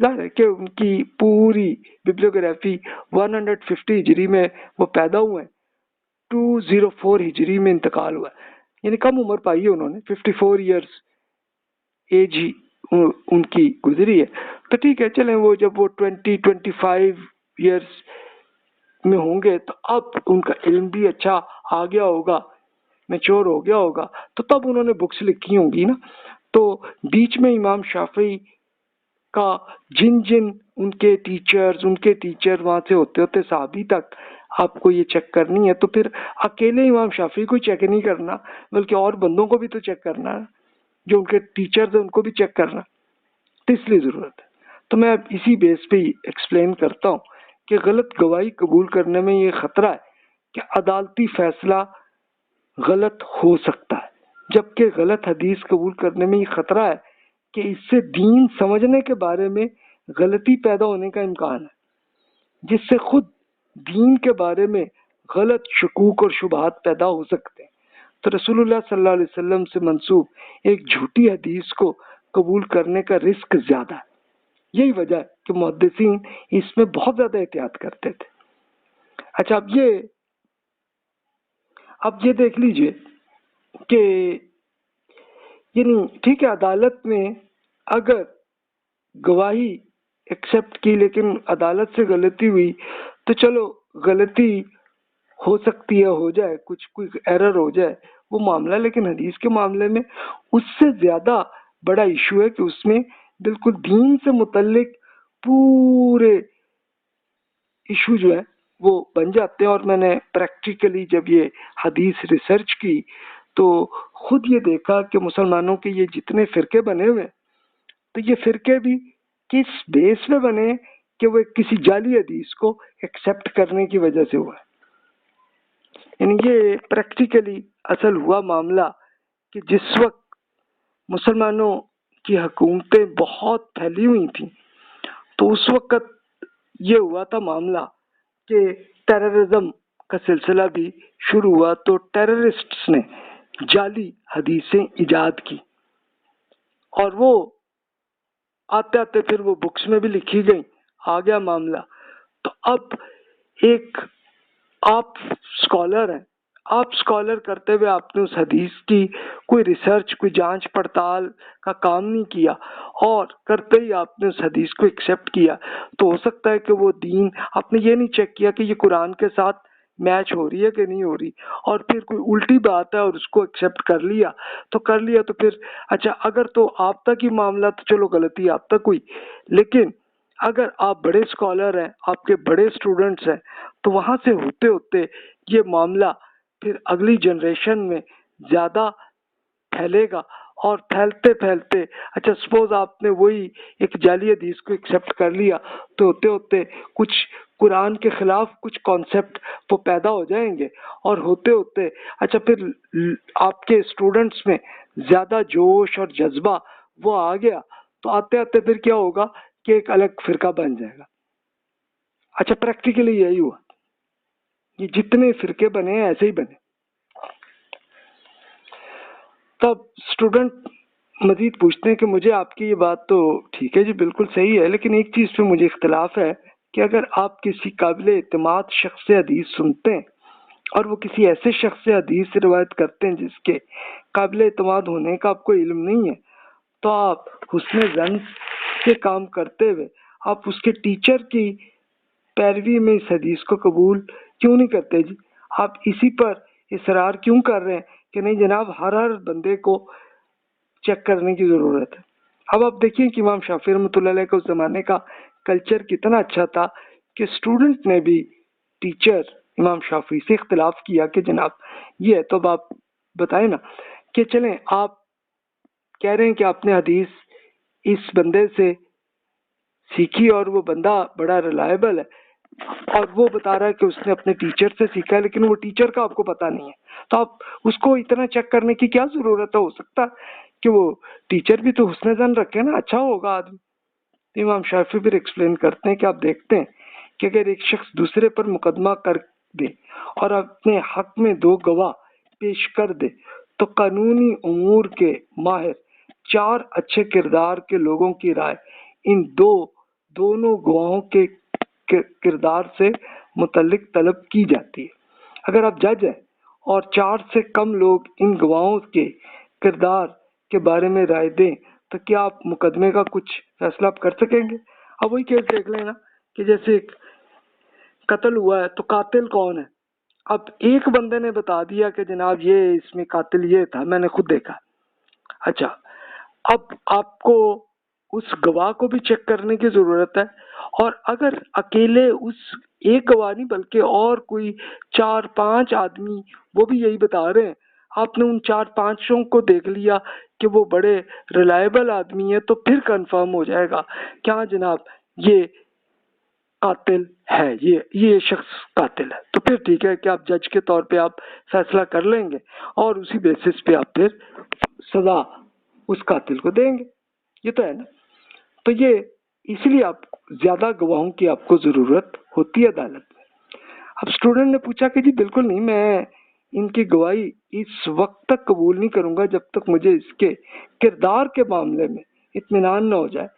ظاہر ہے کہ ان کی پوری بیبلیوگرافی 150 ہجری میں وہ پیدا ہوئے ہیں، 204 ہجری میں انتقال ہوا ہے، یعنی کم عمر پائی ہے انہوں نے، 54 ایئرس ایج ہی ان کی گزری ہے۔ تو ٹھیک ہے چلیں، وہ جب وہ 25 ایئرس میں ہوں گے تو اب ان کا علم بھی اچھا آ گیا ہوگا، میچور ہو گیا ہوگا، تو تب انہوں نے بکس لکھی ہوں گی نا۔ تو بیچ میں امام شافعی کا جن ان کے ٹیچر وہاں سے ہوتے ہوتے صحابی تک آپ کو یہ چیک کرنی ہے تو پھر اکیلے امام شافعی کو چیک نہیں کرنا بلکہ اور بندوں کو بھی تو چیک کرنا ہے، جو ان کے ٹیچرز ہیں ان کو بھی چیک کرنا، تو اس لیے ضرورت ہے۔ تو میں اب اسی بیس پہ ہی ایکسپلین کرتا ہوں کہ غلط گواہی قبول کرنے میں یہ خطرہ ہے کہ عدالتی فیصلہ غلط ہو سکتا ہے، جبکہ غلط حدیث قبول کرنے میں یہ خطرہ ہے کہ اس سے دین سمجھنے کے بارے میں غلطی پیدا ہونے کا امکان ہے، جس سے خود دین کے بارے میں غلط شکوک اور شبہات پیدا ہو سکتے ہیں۔ تو رسول اللہ صلی اللہ علیہ وسلم سے منسوب ایک جھوٹی حدیث کو قبول کرنے کا رسک زیادہ ہے۔ یہی وجہ ہے کہ محدثین اس میں بہت زیادہ احتیاط کرتے تھے۔ اچھا، اب یہ دیکھ لیجئے کہ یعنی ٹھیک ہے، عدالت میں اگر گواہی ایکسپٹ کی لیکن عدالت سے غلطی ہوئی تو چلو غلطی ہو سکتی ہے، ہو جائے، کوئی ایرر ہو جائے وہ معاملہ، لیکن حدیث کے معاملے میں اس سے زیادہ بڑا ایشو ہے کہ اس میں بالکل دین سے متعلق پورے ایشو جو ہے وہ بن جاتے ہیں۔ اور میں نے پریکٹیکلی جب یہ حدیث ریسرچ کی تو خود یہ دیکھا کہ مسلمانوں کے یہ جتنے فرقے بنے ہوئے تو یہ فرقے بھی کس بیس پہ بنے کہ وہ کسی جعلی حدیث کو ایکسپٹ کرنے کی وجہ سے ہوا ہے۔ یعنی یہ پریکٹیکلی اصل ہوا معاملہ کہ جس وقت مسلمانوں کی حکومتیں بہت پھیلی ہوئی تھیں تو اس وقت یہ ہوا تھا معاملہ کہ ٹیررزم کا سلسلہ بھی شروع ہوا، تو ٹیررسٹس نے جعلی حدیثیں ایجاد کی اور وہ آتے آتے پھر وہ بکس میں بھی لکھی گئیں، آ گیا معاملہ۔ تو اب ایک آپ اسکالر ہیں، آپ اسکالر کرتے ہوئے آپ نے اس حدیث کی کوئی ریسرچ، کوئی جانچ پڑتال کا کام نہیں کیا اور کرتے ہی آپ نے اس حدیث کو ایکسیپٹ کیا، تو ہو سکتا ہے کہ وہ دین آپ نے یہ نہیں چیک کیا کہ یہ قرآن کے ساتھ میچ ہو رہی ہے کہ نہیں ہو رہی، اور پھر کوئی الٹی بات ہے اور اس کو ایکسیپٹ کر لیا تو پھر اچھا، اگر تو آپ تک ہی معاملہ تو چلو غلطی آپ تک ہوئی، لیکن اگر آپ بڑے اسکالر ہیں، آپ کے بڑے اسٹوڈنٹس ہیں، تو وہاں سے ہوتے ہوتے یہ معاملہ پھر اگلی جنریشن میں زیادہ پھیلے گا، اور پھیلتے پھیلتے اچھا سپوز آپ نے وہی ایک جعلی حدیث کو ایکسیپٹ کر لیا تو ہوتے ہوتے کچھ قرآن کے خلاف کچھ کانسیپٹ وہ پیدا ہو جائیں گے، اور ہوتے ہوتے اچھا پھر آپ کے اسٹوڈنٹس میں زیادہ جوش اور جذبہ وہ آ گیا، تو آتے آتے پھر کیا ہوگا کہ ایک الگ فرقہ بن جائے گا۔ اچھا، پریکٹیکلی یہی ہوا، یہ جتنے فرقے بنے ہیں ایسے ہی بنے۔ تب اسٹوڈنٹ مزید پوچھتے ہیں کہ مجھے آپ کی یہ بات تو ٹھیک ہے جی، بالکل صحیح ہے، لیکن ایک چیز پہ مجھے اختلاف ہے کہ اگر آپ کسی قابل اعتماد شخص سے حدیث سنتے ہیں اور وہ کسی ایسے شخص سے حدیث سے روایت کرتے ہیں جس کے قابل اعتماد ہونے کا آپ کو علم نہیں ہے، تو آپ حسن ظن سے کام کرتے ہوئے آپ اس کے ٹیچر کی پیروی میں اس حدیث کو قبول کیوں نہیں کرتے جی؟ آپ اسی پر اصرار کیوں کر رہے ہیں کہ نہیں جناب ہر بندے کو چیک کرنے کی ضرورت ہے؟ اب آپ دیکھیں کہ امام شافعی رحمۃ اللہ علیہ کا اس زمانے کا کلچر کتنا اچھا تھا کہ اسٹوڈنٹ نے بھی ٹیچر امام شافعی سے اختلاف کیا کہ جناب یہ ہے، تو اب آپ بتائیں نا کہ چلیں آپ کہہ رہے ہیں کہ آپ نے حدیث اس بندے سے سیکھی اور وہ بندہ بڑا ریلائبل ہے، اور وہ بتا رہا ہے کہ اس نے اپنے ٹیچر سے سیکھا ہے، لیکن وہ ٹیچر کا آپ کو پتا نہیں ہے، تو آپ اس کو اتنا چیک کرنے کی کیا ضرورت ہے؟ ہو سکتا ہے کہ وہ ٹیچر بھی تو حسن ظن رکھے نا، اچھا ہوگا آدمی۔ امام شافعی پھر ایکسپلین کرتے ہیں کہ آپ دیکھتے ہیں کہ اگر ایک شخص دوسرے پر مقدمہ کر دے اور اپنے حق میں 2 گواہ پیش کر دے تو قانونی امور کے ماہر 4 اچھے کردار کے لوگوں کی رائے ان دونوں گواہوں کے کردار سے متعلق طلب کی جاتی ہے۔ اگر آپ جج ہیں اور 4 سے کم لوگ ان گواہوں کے کردار کے بارے میں رائے دیں تو کیا آپ مقدمے کا کچھ فیصلہ آپ کر سکیں گے؟ اب وہی کیس دیکھ لینا کہ جیسے ایک قتل ہوا ہے تو قاتل کون ہے؟ اب ایک بندے نے بتا دیا کہ جناب یہ اس میں قاتل یہ تھا، میں نے خود دیکھا۔ اچھا، اب آپ کو اس گواہ کو بھی چیک کرنے کی ضرورت ہے، اور اگر اکیلے اس ایک گواہ نہیں بلکہ اور کوئی 4-5 آدمی وہ بھی یہی بتا رہے ہیں. آپ نے ان 4-5 کو دیکھ لیا کہ وہ بڑے ریلائبل آدمی ہیں تو پھر کنفرم ہو جائے گا کہ ہاں جناب یہ قاتل ہے، یہ شخص قاتل ہے. تو پھر ٹھیک ہے کہ آپ جج کے طور پہ آپ فیصلہ کر لیں گے اور اسی بیسس پہ آپ پھر سزا اس قاتل کو دیں گے. یہ تو ہے نا. تو یہ اس لیے آپ زیادہ گواہوں کی آپ کو ضرورت ہوتی ہے عدالت میں. اب اسٹوڈنٹ نے پوچھا کہ جی بالکل نہیں، میں ان کی گواہی اس وقت تک قبول نہیں کروں گا جب تک مجھے اس کے کردار کے معاملے میں اطمینان نہ ہو جائے.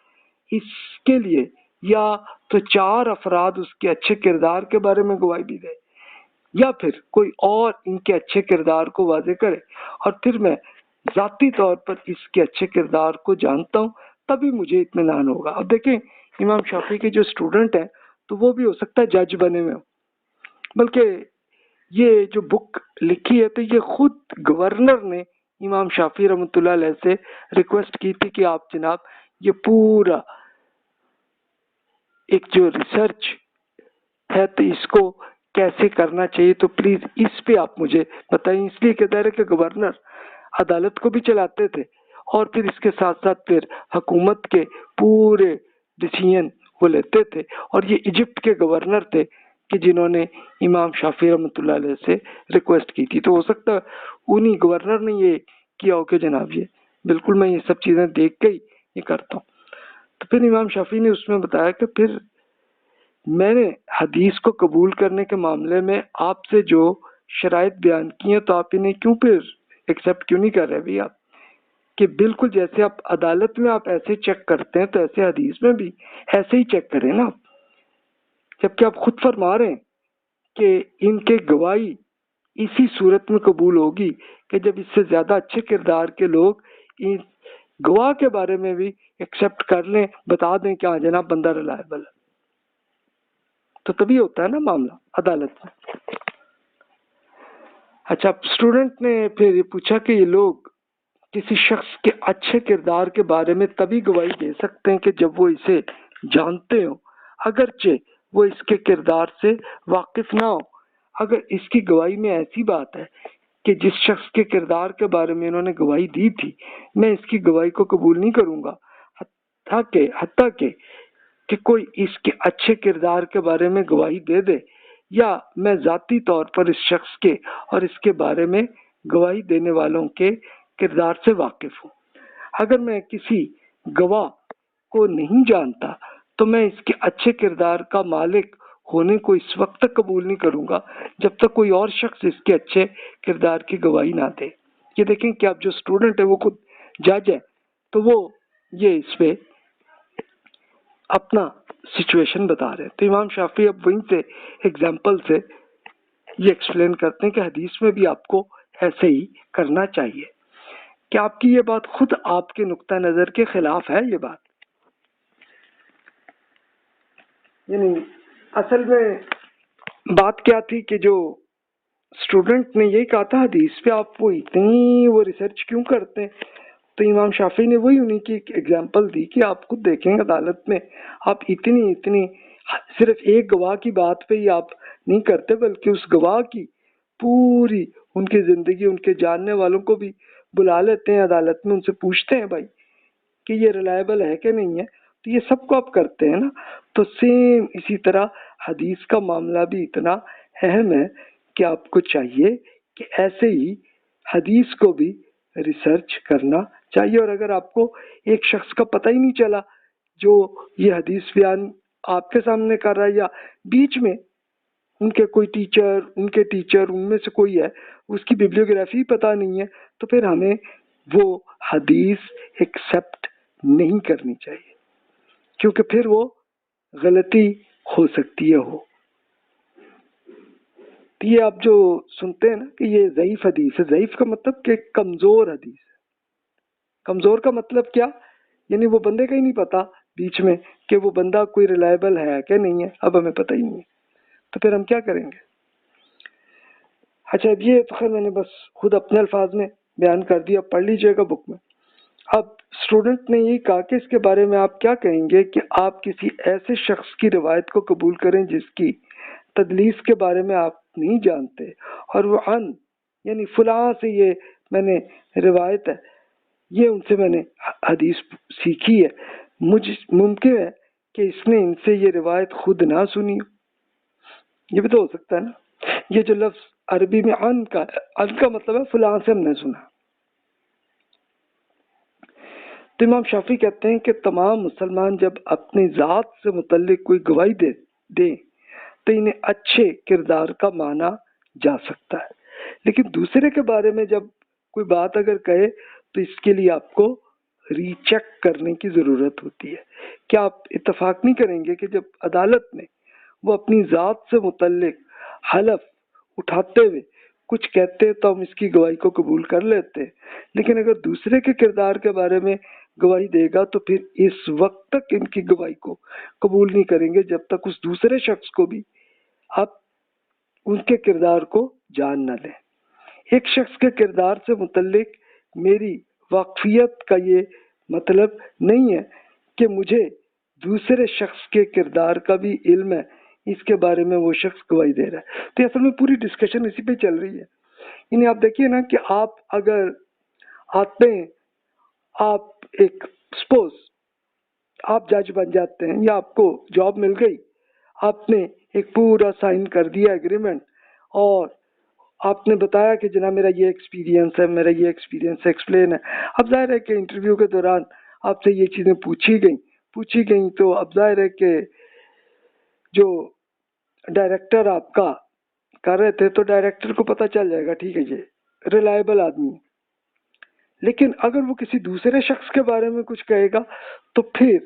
اس کے لیے یا تو 4 افراد اس کے اچھے کردار کے بارے میں گواہی بھی دے یا پھر کوئی اور ان کے اچھے کردار کو واضح کرے، اور پھر میں ذاتی طور پر اس کے اچھے کردار کو جانتا ہوں تبھی مجھے اطمینان ہوگا. اب دیکھیں امام شافعی کے جو اسٹوڈنٹ ہیں تو وہ بھی ہو سکتا ہے جج بنے ہوئے ہوں، بلکہ یہ جو بک لکھی ہے تو یہ خود گورنر نے امام شافعی رحمۃ اللہ علیہ سے ریکویسٹ کی تھی کہ آپ جناب یہ پورا ایک جو ریسرچ ہے تو اس کو کیسے کرنا چاہیے تو پلیز اس پہ آپ مجھے بتائیں. اس لیے کہ دائرے کے گورنر عدالت کو بھی چلاتے تھے اور پھر اس کے ساتھ ساتھ پھر حکومت کے پورے ڈیسیژن وہ لیتے تھے، اور یہ ایجپٹ کے گورنر تھے کہ جنہوں نے امام شافعی رحمۃ اللہ علیہ سے ریکویسٹ کی تھی. تو ہو سکتا ہے انہی گورنر نے یہ کیا ہو کہ جناب یہ بالکل میں یہ سب چیزیں دیکھ کے ہی یہ کرتا ہوں. تو پھر امام شافعی نے اس میں بتایا کہ پھر میں نے حدیث کو قبول کرنے کے معاملے میں آپ سے جو شرائط بیان کی ہیں تو آپ انہیں کیوں پھر ایکسیپٹ کیوں نہیں کر رہے بھی آپ، کہ بالکل جیسے آپ عدالت میں آپ ایسے چیک کرتے ہیں تو ایسے حدیث میں بھی ایسے ہی چیک کریں نا. جبکہ آپ خود فرما رہے ہیں کہ ان کے گواہی اسی صورت میں قبول ہوگی کہ جب اس سے زیادہ اچھے کردار کے لوگ اس گواہ کے بارے میں بھی ایکسیپٹ کر لیں، بتا دیں کہ ہاں جناب بندہ ریلائبل ہے. تو تبھی ہوتا ہے نا معاملہ عدالت میں. اچھا، اسٹوڈنٹ نے پھر یہ پوچھا کہ یہ لوگ کسی شخص کے اچھے کردار کے بارے میں تبھی گواہی دے سکتے ہیں کہ جب وہ اسے جانتے ہوں، اگرچہ وہ اس کے کردار سے واقف نہ ہو. اگر اس کی گواہی میں ایسی بات ہے کہ جس شخص کے کردار کے بارے میں انہوں نے گواہی دی تھی میں اس کی گواہی کو قبول نہیں کروں گا حتیٰ کہ کوئی اس کے اچھے کردار کے بارے میں گواہی دے دے یا میں ذاتی طور پر اس شخص کے اور اس کے بارے میں گواہی دینے والوں کے کردار سے واقف ہوں. اگر میں کسی گواہ کو نہیں جانتا تو میں اس کے اچھے کردار کا مالک ہونے کو اس وقت تک قبول نہیں کروں گا جب تک کوئی اور شخص اس کے اچھے کردار کی گواہی نہ دے. یہ دیکھیں کہ آپ جو اسٹوڈنٹ ہے وہ خود جج ہے تو وہ یہ اس پہ اپنا سچویشن بتا رہے ہیں. تو امام شافعی اب وہیں سے ایگزامپل سے یہ ایکسپلین کرتے ہیں کہ حدیث میں بھی آپ کو ایسے ہی کرنا چاہیے. کہ آپ کی یہ بات خود آپ کے نقطہ نظر کے خلاف ہے. یہ بات یعنی اصل میں بات کیا تھی کہ جو اسٹوڈنٹ نے یہی کہا تھا حدیث پہ آپ وہ اتنی وہ ریسرچ کیوں کرتے ہیں. تو امام شافعی نے وہی انہیں کی ایک ایگزامپل دی کہ آپ خود دیکھیں عدالت میں آپ اتنی صرف ایک گواہ کی بات پہ ہی آپ نہیں کرتے بلکہ اس گواہ کی پوری ان کی زندگی ان کے جاننے والوں کو بھی بلا لیتے ہیں عدالت میں، ان سے پوچھتے ہیں بھائی کہ یہ ریلائبل ہے کہ نہیں ہے. تو یہ سب کو آپ کرتے ہیں نا. تو سیم اسی طرح حدیث کا معاملہ بھی اتنا اہم ہے کہ آپ کو چاہیے کہ ایسے ہی حدیث کو بھی ریسرچ کرنا چاہیے. اور اگر آپ کو ایک شخص کا پتہ ہی نہیں چلا جو یہ حدیث بیان آپ کے سامنے کر رہا ہے یا بیچ میں ان کے کوئی ٹیچر ان میں سے کوئی ہے اس کی بیبلیوگرافی پتہ نہیں ہے تو پھر ہمیں وہ حدیث ایکسیپٹ نہیں کرنی چاہیے کیونکہ پھر وہ غلطی ہو سکتی ہے. یہ آپ جو سنتے ہیں نا کہ یہ ضعیف حدیث ہے، ضعیف کا مطلب کہ کمزور حدیث ہے. کمزور کا مطلب کیا؟ یعنی وہ بندے کا ہی نہیں پتا بیچ میں کہ وہ بندہ کوئی ریلائبل ہے کہ نہیں ہے، اب ہمیں پتہ ہی نہیں ہے تو پھر ہم کیا کریں گے. اچھا، اب یہ فخر میں نے بس خود اپنے الفاظ میں بیان کر دیا، پڑھ لیجئے گا بک میں. اب اسٹوڈنٹ نے یہی کہا کہ اس کے بارے میں آپ کیا کہیں گے کہ آپ کسی ایسے شخص کی روایت کو قبول کریں جس کی تدلیس کے بارے میں آپ نہیں جانتے، اور وہ عن یعنی فلاں سے یہ میں نے روایت ہے، یہ ان سے میں نے حدیث سیکھی ہے، مجھ ممکن ہے کہ اس نے ان سے یہ روایت خود نہ سنی ہو، یہ بھی تو ہو سکتا ہے نا۔ یہ جو لفظ عربی میں عن کا مطلب ہے فلاں سے ہم نے سنا۔ تو امام شافعی کہتے ہیں کہ تمام مسلمان جب اپنی ذات سے متعلق کوئی گواہی دیں تو انہیں اچھے کردار کا مانا جا سکتا ہے، لیکن دوسرے کے بارے میں جب کوئی بات اگر کہے تو اس کے لیے آپ کو ری چیک کرنے کی ضرورت ہوتی ہے۔ کیا آپ اتفاق نہیں کریں گے کہ جب عدالت میں وہ اپنی ذات سے متعلق حلف اٹھاتے ہوئے کچھ کہتے ہیں تو ہم اس کی گواہی کو قبول کر لیتے ہیں، لیکن اگر دوسرے کے کردار کے بارے میں گواہی دے گا تو پھر اس وقت تک ان کی گواہی کو قبول نہیں کریں گے جب تک اس دوسرے شخص کو بھی آپ ان کے کردار کو جان نہ لیں۔ ایک شخص کے کردار سے متعلق میری واقفیت کا یہ مطلب نہیں ہے کہ مجھے دوسرے شخص کے کردار کا بھی علم ہے، اس کے بارے میں وہ شخص گواہی دے رہا ہے۔ تو اصل میں پوری ڈسکشن اسی پہ چل رہی ہے۔ یعنی آپ دیکھیے نا کہ آپ اگر آتے ہیں، آپ ایک سپوز آپ جج بن جاتے ہیں یا آپ کو جاب مل گئی، آپ نے ایک پورا سائن کر دیا ایگریمنٹ، اور آپ نے بتایا کہ جناب میرا یہ ایکسپیرینس ہے، میرا یہ ایکسپیرینس ایکسپلین ہے۔ اب ظاہر ہے کہ انٹرویو کے دوران آپ سے یہ چیزیں پوچھی گئیں تو اب ظاہر ہے کہ جو ڈائریکٹر آپ کا کر رہے تھے تو ڈائریکٹر کو پتہ چل جائے گا ٹھیک ہے یہ ریلائبل آدمی ہے۔ لیکن اگر وہ کسی دوسرے شخص کے بارے میں کچھ کہے گا تو پھر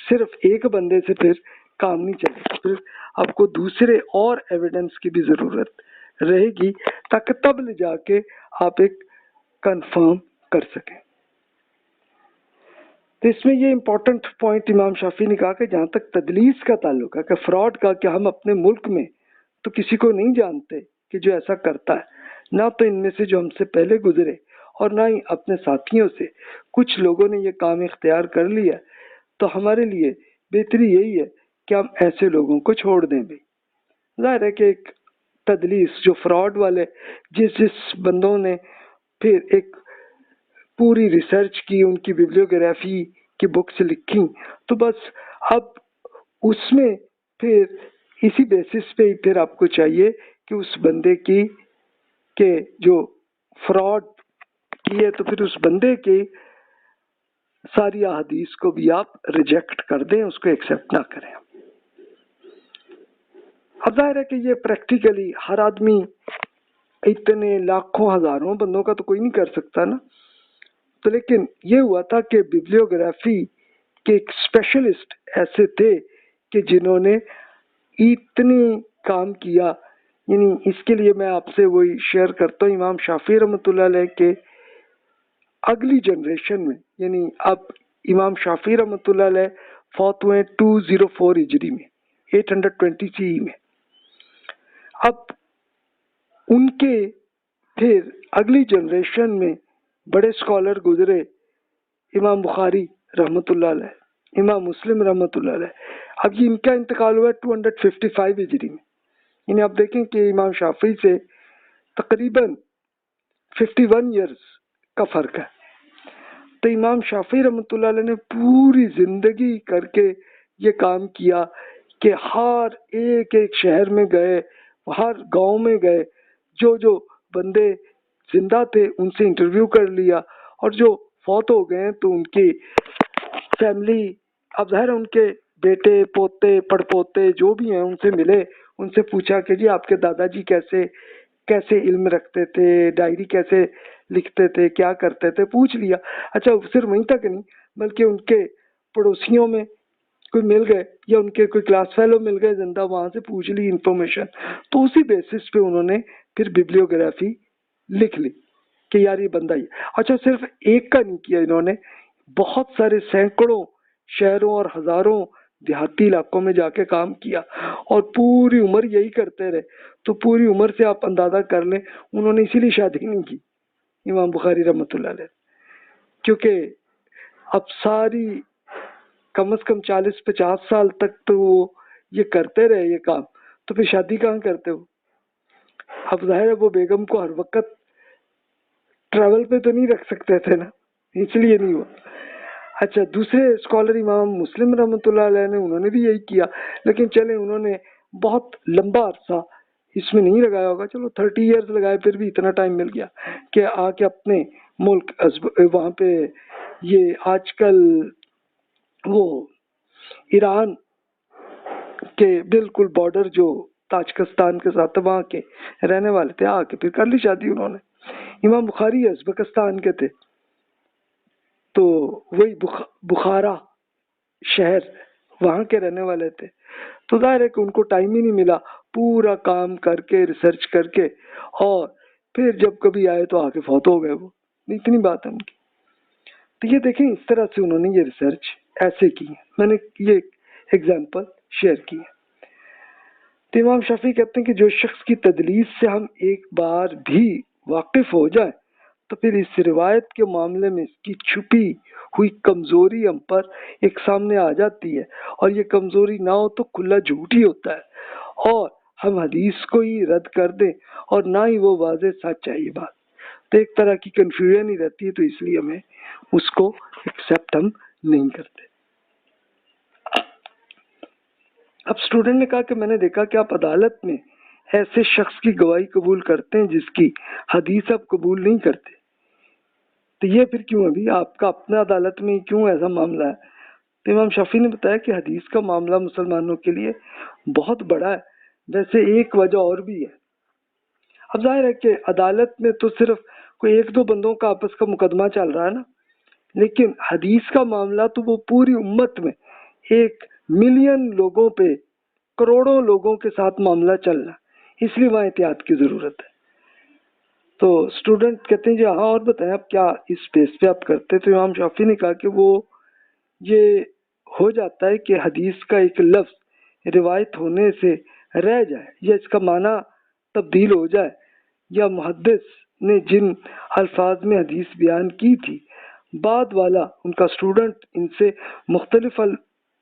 صرف ایک بندے سے پھر کام نہیں چلے گا، پھر آپ کو دوسرے اور ایویڈنس کی بھی ضرورت رہے گی تاکہ تب لے جا کے آپ ایک کنفرم کر سکیں۔ تو اس میں یہ امپورٹنٹ پوائنٹ امام شافعی نے کہا کہ جہاں تک تدلیس کا تعلق ہے کہ فراڈ کا، کہ ہم اپنے ملک میں تو کسی کو نہیں جانتے کہ جو ایسا کرتا ہے، نہ تو ان میں سے جو ہم سے پہلے گزرے اور نہ ہی اپنے ساتھیوں سے کچھ لوگوں نے یہ کام اختیار کر لیا، تو ہمارے لیے بہتری یہی ہے کہ ہم ایسے لوگوں کو چھوڑ دیں بھی۔ ظاہر ہے کہ ایک تدلیس جو فراڈ والے جس بندوں نے پھر ایک پوری ریسرچ کی، ان کی بیبلیوگرافی کی بکس لکھی، تو بس اب اس میں پھر اسی بیسس پہ پھر آپ کو چاہیے کہ اس بندے کی کہ جو فراڈ کی ہے تو پھر اس بندے کی ساری احادیث کو بھی آپ ریجیکٹ کر دیں، اس کو ایکسیپٹ نہ کریں۔ اب ظاہر ہے کہ یہ پریکٹیکلی ہر آدمی اتنے لاکھوں ہزاروں بندوں کا تو کوئی نہیں کر سکتا نا، تو لیکن یہ ہوا تھا کہ بیبلیوگرافی کے ایک اسپیشلسٹ ایسے تھے کہ جنہوں نے اتنی کام کیا۔ یعنی اس کے لیے میں آپ سے وہی شیئر کرتا ہوں، امام شافعی رحمۃ اللہ علیہ کے اگلی جنریشن میں، یعنی اب امام شافعی رحمۃ اللہ علیہ فوت ہوئے 204 ہجری میں، 820 CE میں۔ اب ان کے پھر اگلی جنریشن میں بڑے اسکالر گزرے، امام بخاری رحمۃ اللہ علیہ، امام مسلم رحمۃ اللہ علیہ۔ اب یہ ان کا انتقال ہوا 255 ہجری میں، یعنی آپ دیکھیں کہ امام شافعی سے تقریباً 51 ایئرز کا فرق ہے۔ تو امام شافعی رحمۃ اللہ علیہ نے پوری زندگی کر کے یہ کام کیا کہ ہر ایک شہر میں گئے، ہر گاؤں میں گئے، جو بندے زندہ تھے ان سے انٹرویو کر لیا، اور جو فوت ہو گئے تو ان کی فیملی، اب ظاہر ان کے بیٹے پوتے پڑپوتے جو بھی ہیں ان سے ملے، ان سے پوچھا کہ جی آپ کے دادا جی کیسے علم رکھتے تھے، ڈائری کیسے لکھتے تھے، کیا کرتے تھے، پوچھ لیا۔ اچھا صرف وہیں تک نہیں بلکہ ان کے پڑوسیوں میں کوئی مل گئے یا ان کے کوئی کلاس فیلو مل گئے زندہ، وہاں سے پوچھ لی انفارمیشن، تو اسی بیسس پہ انہوں نے پھر بیبلیوگرافی لکھ لی کہ یار یہ بندہ ہی۔ اچھا صرف ایک کا نہیں کیا انہوں نے، بہت سارے سینکڑوں شہروں اور ہزاروں دیہاتی علاقوں میں جا کے کام کیا، اور پوری عمر یہی کرتے رہے۔ تو پوری عمر سے آپ اندازہ کر لیں انہوں نے اسی لیے شادی نہیں کی امام بخاری رحمۃ اللہ علیہ، کیونکہ اب ساری کم از کم 40-50 سال تک تو وہ یہ کرتے رہے یہ کام، تو پھر شادی کہاں کرتے ہو؟ اب ظاہر ہے وہ بیگم کو ہر وقت ٹریول پہ تو نہیں رکھ سکتے تھے نا، اس لیے نہیں ہوا۔ اچھا، دوسرے اسکالر امام مسلم رحمۃ اللہ علیہ نے انہوں نے بھی یہی کیا، لیکن چلے انہوں نے بہت لمبا عرصہ اس میں نہیں لگایا ہوگا، چلو 30 ایئرز لگائے، پھر بھی اتنا ٹائم مل گیا کہ آ کے اپنے ملک وہاں پہ یہ آج کل وہ ایران کے بالکل بارڈر جو تاجکستان کے ساتھ وہاں کے رہنے والے تھے، آ کے پھر کر لی شادی انہوں نے۔ امام بخاری ازبکستان کے تھے، تو وہی بخارا شہر وہاں کے رہنے والے تھے، تو ظاہر ہے کہ ان کو ٹائم ہی نہیں ملا پورا کام کر کے ریسرچ کر کے، اور پھر جب کبھی آئے تو آ کے فوت ہو گئے، وہ اتنی بات ہے ان کی۔ تو یہ دیکھیں اس طرح سے انہوں نے یہ ریسرچ ایسے کی ہے، میں نے یہ ایگزامپل شیئر کی ہے۔ تو امام شافعی کہتے ہیں کہ جو شخص کی تدلیس سے ہم ایک بار بھی واقف ہو جائیں تو پھر اس روایت کے معاملے میں اس کی چھپی ہوئی کمزوری ہم پر ایک سامنے آ جاتی ہے، اور یہ کمزوری نہ ہو تو کھلا جھوٹ ہی ہوتا ہے، اور ہم حدیث کو ہی رد کر دیں اور نہ ہی وہ واضح سچ ہے۔ یہ بات تو ایک طرح کی کنفیوژن ہی رہتی ہے، تو اس لیے ہمیں اس کو ایکسیپٹ ہم نہیں کرتے۔ اب اسٹوڈنٹ نے کہا کہ میں نے دیکھا کہ آپ عدالت میں ایسے شخص کی گواہی قبول کرتے ہیں جس کی حدیث آپ قبول نہیں کرتے، تو یہ پھر کیوں ہے بھی؟ آپ کا اپنا عدالت میں کیوں ایسا معاملہ ہے؟ تو امام شافعی نے بتایا کہ حدیث کا معاملہ مسلمانوں کے لیے بہت بڑا ہے، ویسے ایک وجہ اور بھی ہے۔ اب ظاہر ہے کہ عدالت میں تو صرف کوئی ایک دو بندوں کا آپس کا مقدمہ چل رہا ہے نا، لیکن حدیث کا معاملہ تو وہ پوری امت میں 1 ملین لوگوں پہ، کروڑوں لوگوں کے ساتھ معاملہ چل رہا ہے، اس لیے وہاں احتیاط کی ضرورت ہے۔ تو اسٹوڈنٹ کہتے ہیں جی ہاں، اور بتائیں آپ کیا اس بیس پہ آپ کرتے؟ تو امام شافعی نے کہا کہ وہ یہ ہو جاتا ہے کہ حدیث کا ایک لفظ روایت ہونے سے رہ جائے، یا اس کا معنی تبدیل ہو جائے، یا محدث نے جن الفاظ میں حدیث بیان کی تھی بعد والا ان کا اسٹوڈنٹ ان سے مختلف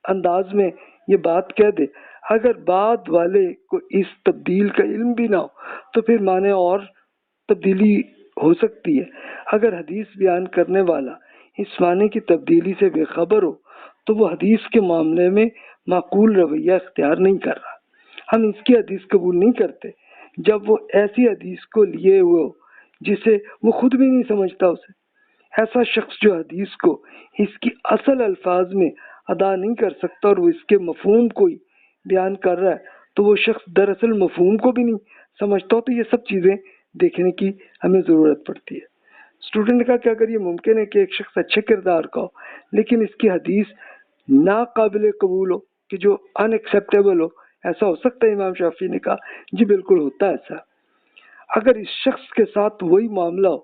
انداز میں یہ بات کہہ دے، اگر بعد والے کو اس تبدیل کا علم بھی نہ ہو تو پھر معنی اور تبدیلی ہو سکتی ہے۔ اگر حدیث بیان کرنے والا اس معنی کی تبدیلی سے بے خبر ہو تو وہ حدیث کے معاملے میں معقول رویہ اختیار نہیں کر رہا، ہم اس کی حدیث قبول نہیں کرتے جب وہ ایسی حدیث کو لیے ہوئے ہو جسے وہ خود بھی نہیں سمجھتا اسے۔ ایسا شخص جو حدیث کو اس کی اصل الفاظ میں ادا نہیں کر سکتا اور وہ اس کے مفہوم کو ہی بیان کر رہا ہے، تو وہ شخص دراصل مفہوم کو بھی نہیں سمجھتا ہو۔ تو یہ سب چیزیں دیکھنے کی ہمیں ضرورت پڑتی ہے۔ اسٹوڈنٹ نے کہا کہ اگر یہ ممکن ہے کہ ایک شخص اچھے کردار کا ہو لیکن اس کی حدیث ناقابل قبول ہو، کہ جو ان ایکسیپٹیبل ہو، ایسا ہو سکتا ہے؟ امام شافعی نے کہا جی بالکل ہوتا ہے ایسا۔ اگر اس شخص کے ساتھ وہی معاملہ ہو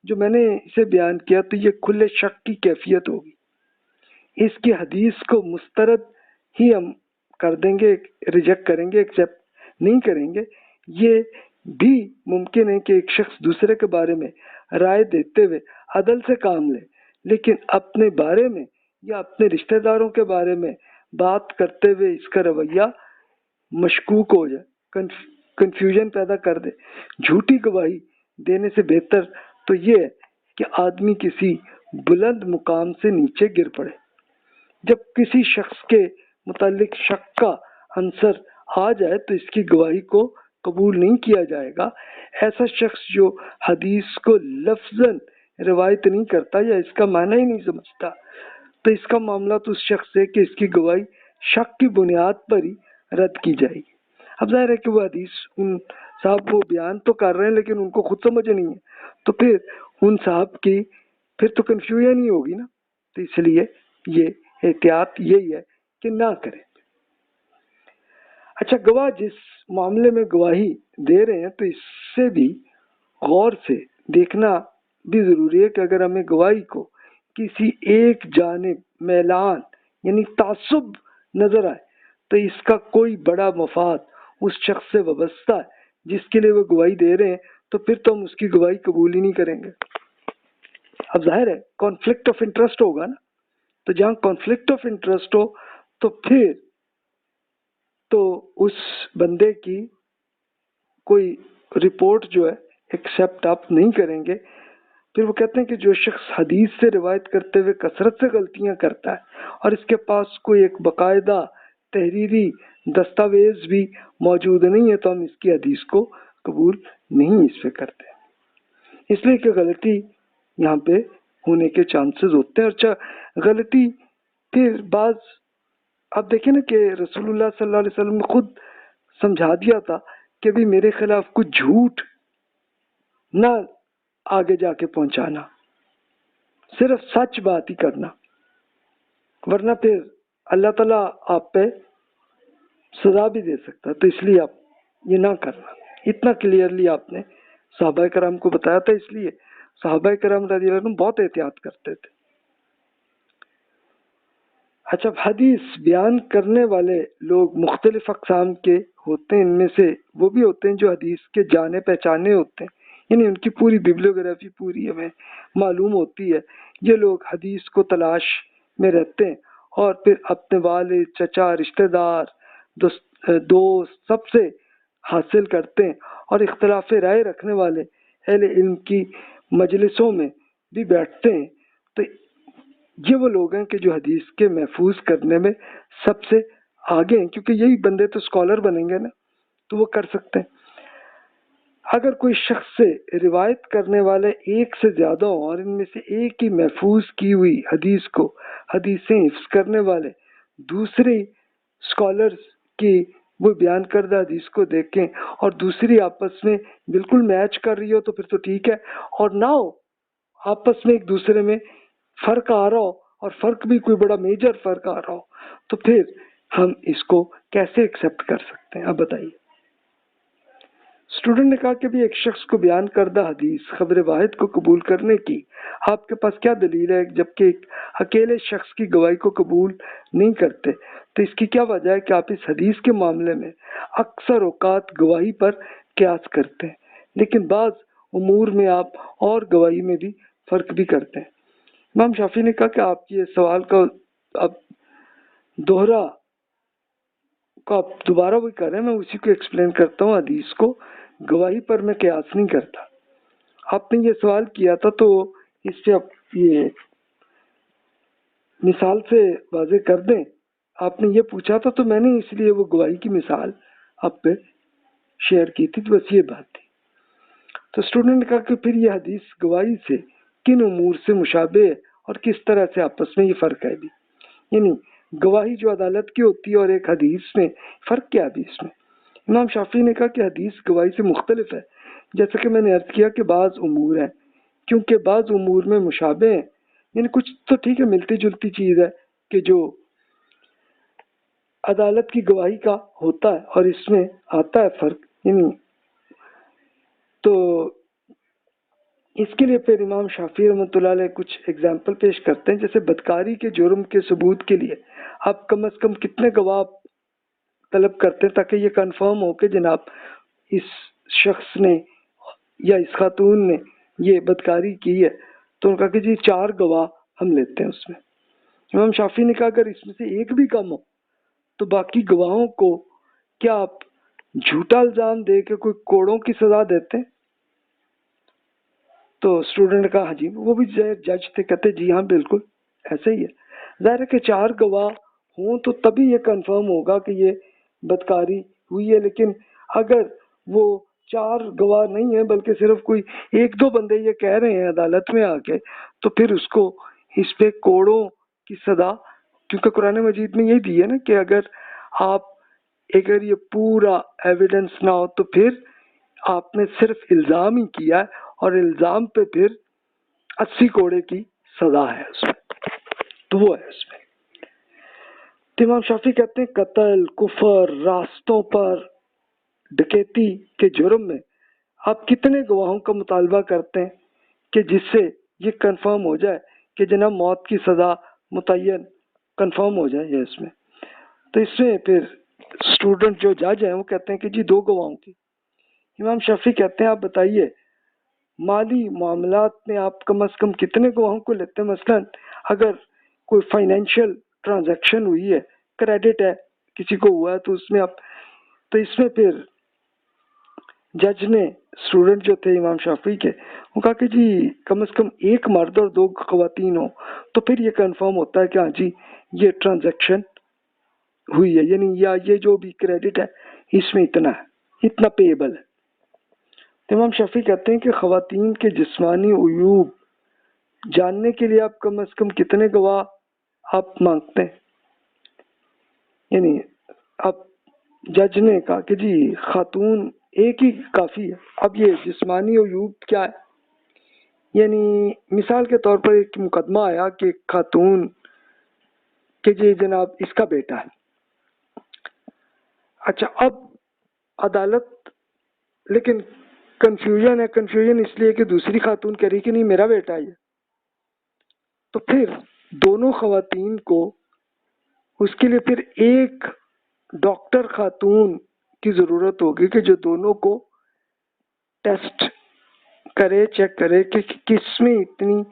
جو میں نے اسے بیان کیا تو یہ کھلے شک کی کیفیت ہوگی، اس کی حدیث کو مسترد ہی ہم کر دیں گے، ریجیکٹ کریں گے، ایکسیپٹ نہیں کریں گے۔ یہ بھی ممکن ہے کہ ایک شخص دوسرے کے بارے میں رائے دیتے ہوئے عدل سے کام لے، لیکن اپنے بارے میں یا اپنے رشتہ داروں کے بارے میں بات کرتے ہوئے اس کا رویہ مشکوک ہو جائے، کنفیوژن پیدا کر دے۔ جھوٹی گواہی دینے سے بہتر تو یہ ہے کہ آدمی کسی بلند مقام سے نیچے گر پڑے۔ جب کسی شخص کے متعلق شک کا عنصر آ جائے تو اس کی گواہی کو قبول نہیں کیا جائے گا۔ ایسا شخص جو حدیث کو لفظاً روایت نہیں کرتا یا اس کا معنی ہی نہیں سمجھتا، تو اس کا معاملہ تو اس شخص سے کہ اس کی گواہی شک کی بنیاد پر ہی رد کی جائے گی۔ اب ظاہر ہے کہ وہ حدیث ان صاحب وہ بیان تو کر رہے ہیں لیکن ان کو خود سمجھ نہیں ہے، تو پھر ان صاحب کی پھر تو کنفیوژن ہی ہوگی نا۔ تو اس لیے یہ احتیاط یہی ہے کہ نہ کریں۔ اچھا، گواہ جس معاملے میں گواہی دے رہے ہیں تو اس سے بھی غور سے دیکھنا بھی ضروری ہے کہ اگر ہمیں گواہی کو کسی ایک جانب میلان یعنی تعصب نظر آئے تو اس کا کوئی بڑا مفاد اس شخص سے وابستہ ہے جس کے لیے وہ گواہی دے رہے ہیں، تو پھر تو ہم اس کی گواہی قبول ہی نہیں کریں گے۔ اب ظاہر ہے کانفلکٹ آف انٹرسٹ ہوگا نا، تو جہاں کانفلکٹ آف انٹرسٹ ہو تو پھر تو اس بندے کی کوئی رپورٹ جو ہے ایکسیپٹ آپ نہیں کریں گے۔ پھر وہ کہتے ہیں کہ جو شخص حدیث سے روایت کرتے ہوئے کثرت سے غلطیاں کرتا ہے اور اس کے پاس کوئی ایک باقاعدہ تحریری دستاویز بھی موجود نہیں ہے، تو ہم اس کی حدیث کو قبول نہیں اس پہ کرتے، اس لیے کہ غلطی یہاں پہ ہونے کے چانسز ہوتے ہیں۔ اور غلطی پھر بعض آپ دیکھیں نا کہ رسول اللہ صلی اللہ علیہ وسلم نے خود سمجھا دیا تھا کہ بھی میرے خلاف کچھ جھوٹ نہ آگے جا کے پہنچانا، صرف سچ بات ہی کرنا، ورنہ پھر اللہ تعالیٰ آپ پہ سزا بھی دے سکتا ہے، تو اس لیے آپ یہ نہ کرنا۔ اتنا کلیئرلی آپ نے صحابہ کرام کو بتایا تھا، اس لیے صحابہ کرام رضی اللہ عنہم بہت احتیاط کرتے تھے۔ اچھا، حدیث بیان کرنے والے لوگ مختلف اقسام کے ہوتے ہیں، ان میں سے وہ بھی ہوتے ہیں جو حدیث کے جانے پہچانے ہوتے ہیں، یعنی ان کی پوری بیبلیوگرافی پوری ہمیں معلوم ہوتی ہے۔ یہ لوگ حدیث کو تلاش میں رہتے ہیں اور پھر اپنے والد، چچا، رشتہ دار، دوست سب سے حاصل کرتے ہیں، اور اختلاف رائے رکھنے والے اہل علم کی مجلسوں میں بھی بیٹھتے ہیں۔ تو یہ وہ لوگ ہیں کہ جو حدیث کے محفوظ کرنے میں سب سے آگے ہیں، کیونکہ یہی بندے تو اسکالر بنیں گے نا، تو وہ کر سکتے ہیں۔ اگر کوئی شخص سے روایت کرنے والے ایک سے زیادہ ہوں اور ان میں سے ایک ہی محفوظ کی ہوئی حدیث کو حدیثیں حفظ کرنے والے دوسری اسکالرز کی وہ بیان کردہ حدیث کو دیکھیں اور دوسری آپس میں بالکل میچ کر رہی ہو تو پھر تو ٹھیک ہے، اور نہ ہو آپس میں ایک دوسرے میں فرق آ رہا ہو، اور فرق بھی کوئی بڑا میجر فرق آ رہا ہو، تو پھر ہم اس کو کیسے ایکسیپٹ کر سکتے ہیں؟ اب بتائیے۔ اسٹوڈنٹ نے کہا کہ بھی ایک شخص کو بیان کردہ حدیث خبر واحد کو قبول کرنے کی آپ کے پاس کیا دلیل ہے، جبکہ ایک اکیلے شخص کی گواہی کو قبول نہیں کرتے؟ تو اس کی کیا وجہ ہے کہ آپ اس حدیث کے معاملے میں اکثر اوقات گواہی پر قیاس کرتے ہیں، لیکن بعض امور میں آپ اور گواہی میں بھی فرق بھی کرتے ہیں؟ امام شافعی نے کہا کہ آپ یہ سوال کا اب دوبارہ وہی کر رہے ہیں، میں اسی کو ایکسپلین کرتا ہوں۔ حدیث کو گواہی پر میں قیاس نہیں کرتا۔ آپ نے یہ سوال کیا تھا تو اس سے آپ یہ مثال سے واضح کر دیں۔ آپ نے یہ پوچھا تھا تو میں نے اس لیے وہ گواہی کی مثال آپ پہ شیئر کی تھی، تو بس یہ بات تھی۔ تو اسٹوڈنٹ نے کہا کہ پھر یہ حدیث گواہی سے کن امور سے مشابہ ہے اور کس طرح سے آپس میں یہ فرق ہے بھی، یعنی گواہی جو عدالت کی ہوتی ہے اور ایک حدیث میں فرق کیا بھی اس میں؟ امام شافعی نے کہا کہ حدیث گواہی سے مختلف ہے، جیسا کہ میں نے عرض کیا کہ بعض امور ہیں، کیونکہ بعض امور میں مشابہ ہیں، یعنی کچھ تو ٹھیک ہے ملتی جلتی چیز ہے کہ جو عدالت کی گواہی کا ہوتا ہے اور اس میں آتا ہے فرق، یعنی تو اس کے لیے پھر امام شافعی رحمۃ اللہ علیہ کچھ اگزامپل پیش کرتے ہیں، جیسے بدکاری کے جرم کے ثبوت کے لیے آپ کم از کم کتنے گواہ طلب کرتے ہیں تاکہ یہ کنفرم ہو کہ جناب اس شخص نے یا اس خاتون نے یہ بدکاری کی ہے؟ تو انہوں نے کہا کہ جی 4 گواہ ہم لیتے ہیں اس میں۔ امام شافعی نے کہا اگر اس میں سے ایک بھی کم ہو تو باقی گواہوں کو کیا آپ جھوٹا الزام دے کے کوئی کوڑوں کی سزا دیتے ہیں؟ تو اسٹوڈنٹ نے کہا ہاں جی، وہ بھی جج تھے، کہتے جی ہاں بالکل ایسا ہی ہے۔ ظاہر ہے کہ 4 گواہ ہوں تو تبھی یہ کنفرم ہوگا کہ یہ بدکاری ہوئی ہے، لیکن اگر وہ 4 گواہ نہیں ہیں بلکہ صرف کوئی 1-2 بندے یہ کہہ رہے ہیں عدالت میں آ کے، تو پھر اس کو اس پہ کوڑوں کی سزا، کیونکہ قرآن مجید میں یہی دی ہے نا کہ اگر یہ پورا ایویڈنس نہ ہو تو پھر آپ نے صرف الزام ہی کیا ہے، اور الزام پہ پھر 80 کوڑے کی سزا ہے اس میں، تو وہ ہے اس میں۔ امام شافعی کہتے ہیں قتل، کفر، راستوں پر ڈکیتی کے جرم میں آپ کتنے گواہوں کا مطالبہ کرتے ہیں کہ جس سے یہ کنفرم ہو جائے کہ جناب موت کی سزا متعین کنفرم ہو جائے اس میں؟ تو اس میں پھر اسٹوڈنٹ جو جج ہیں وہ کہتے ہیں کہ جی 2 گواہوں کی۔ امام شافعی کہتے ہیں آپ بتائیے مالی معاملات میں آپ کم از کم کتنے گواہوں کو لیتے ہیں؟ مثلا اگر کوئی فائنینشیل ٹرانزیکشن ہوئی ہے، کریڈٹ ہے کسی کو ہوا ہے تو اس میں پھر جج نے اسٹوڈنٹ جو تھے امام شافعی کے وہ کہا کہ جی کم از کم ایک مرد اور 2 خواتین ہو تو پھر یہ کنفرم ہوتا ہے کہ ہاں جی یہ ٹرانزیکشن ہوئی ہے، یعنی یا یہ جو بھی کریڈٹ ہے اس میں اتنا پیبل ہے۔ تو امام شافعی کہتے ہیں کہ خواتین کے جسمانی عیوب جاننے کے لیے آپ کم از کم کتنے گواہ آپ مانگتے ہیں؟ یعنی اب جج نے کہا کہ جی خاتون ایک ہی کافی ہے۔ اب یہ جسمانی عیوب کیا ہے؟ یعنی مثال کے طور پر ایک مقدمہ آیا کہ خاتون کہ جی جناب اس کا بیٹا ہے، اچھا اب عدالت لیکن کنفیوژن اس لیے کہ دوسری خاتون کہہ رہی کہ نہیں میرا بیٹا ہے، تو پھر دونوں خواتین کو اس کے لیے پھر ایک ڈاکٹر خاتون کی ضرورت ہوگی کہ جو دونوں کو ٹیسٹ کرے، چیک کرے کہ کس میں اتنی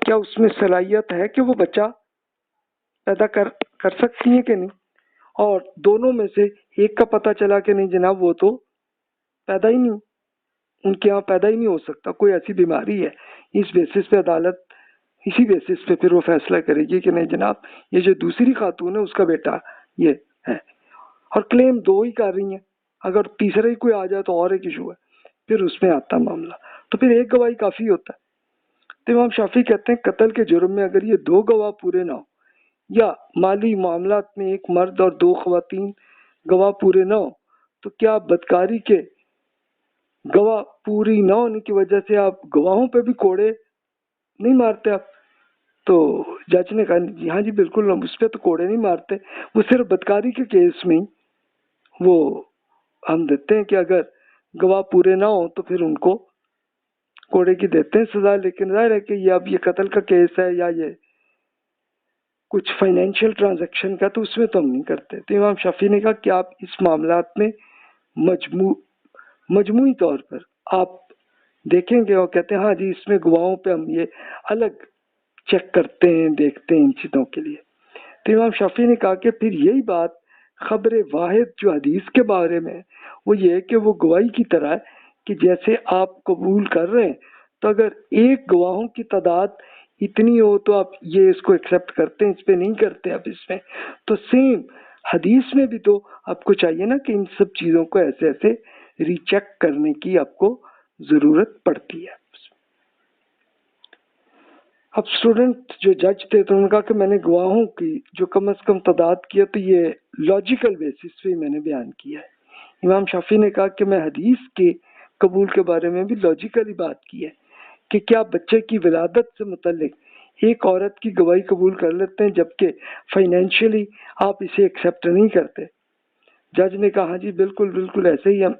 کیا اس میں صلاحیت ہے کہ وہ بچہ پیدا کر سکتی ہیں کہ نہیں، اور دونوں میں سے ایک کا پتہ چلا کہ نہیں جناب وہ تو پیدا ہی نہیں، ان کے یہاں پیدا ہی نہیں ہو سکتا، کوئی ایسی بیماری ہے، اس بیسس پہ عدالت اسی بیسس پہ پھر وہ فیصلہ کرے گی کہ نہیں جناب یہ جو دوسری خاتون ہے اس کا بیٹا یہ ہے، اور کلیم 2 ہی کر رہی ہیں، اگر تیسرا ہی کوئی آ جائے تو اور ایک ایشو ہے، پھر اس میں آتا معاملہ، تو پھر ایک گواہی کافی ہوتا ہے۔ تو امام شافعی کہتے ہیں قتل کے جرم میں اگر یہ 2 گواہ پورے نہ ہو یا مالی معاملات میں ایک مرد اور 2 خواتین گواہ پورے نہ ہو تو کیا بدکاری کے گواہ پوری نہ ہونے کی وجہ سے آپ گواہوں پہ بھی کوڑے نہیں مارتے آپ؟ تو جج نے کہا جی ہاں جی بالکل ہم اس پہ تو کوڑے نہیں مارتے، وہ صرف بدکاری کے کیس میں وہ ہم دیتے ہیں کہ اگر گواہ پورے نہ ہوں تو پھر ان کو کوڑے کی دیتے ہیں سزا، لیکن ظاہر ہے کہ یہ اب یہ قتل کا کیس ہے یا یہ کچھ فائنینشیل ٹرانزیکشن کا تو اس میں تو ہم نہیں کرتے۔ تو امام شافعی نے کہا کہ آپ اس معاملات میں مجموعی طور پر آپ دیکھیں گے اور کہتے ہیں ہاں جی اس میں گواہوں پہ ہم یہ الگ چیک کرتے ہیں، دیکھتے ہیں ان چیزوں کے لیے۔ تو امام شافعی نے کہا کہ پھر یہی بات خبر واحد جو حدیث کے بارے میں وہ یہ ہے کہ وہ گواہی کی طرح ہے کہ جیسے آپ قبول کر رہے ہیں تو اگر ایک گواہوں کی تعداد اتنی ہو تو آپ یہ اس کو ایکسیپٹ کرتے ہیں، اس پہ نہیں کرتے آپ اس میں، تو سیم حدیث میں بھی تو آپ کو چاہیے نا کہ ان سب چیزوں کو ایسے ری چیک کرنے کی آپ کو ضرورت پڑتی ہے۔ اب اسٹوڈنٹ جو جج تھے تو انہوں نے کہا کہ میں نے گواہوں کی جو کم از کم تعداد کیا تو یہ لاجیکل بیسس پہ میں نے بیان کیا ہے۔ امام شافعی نے کہا کہ میں حدیث کے قبول کے بارے میں بھی لاجیکلی بات کی ہے کہ کیا بچے کی ولادت سے متعلق ایک عورت کی گواہی قبول کر لیتے ہیں جبکہ فائنینشلی آپ اسے ایکسیپٹ نہیں کرتے؟ جج نے کہا ہاں جی بالکل ایسے ہی ہم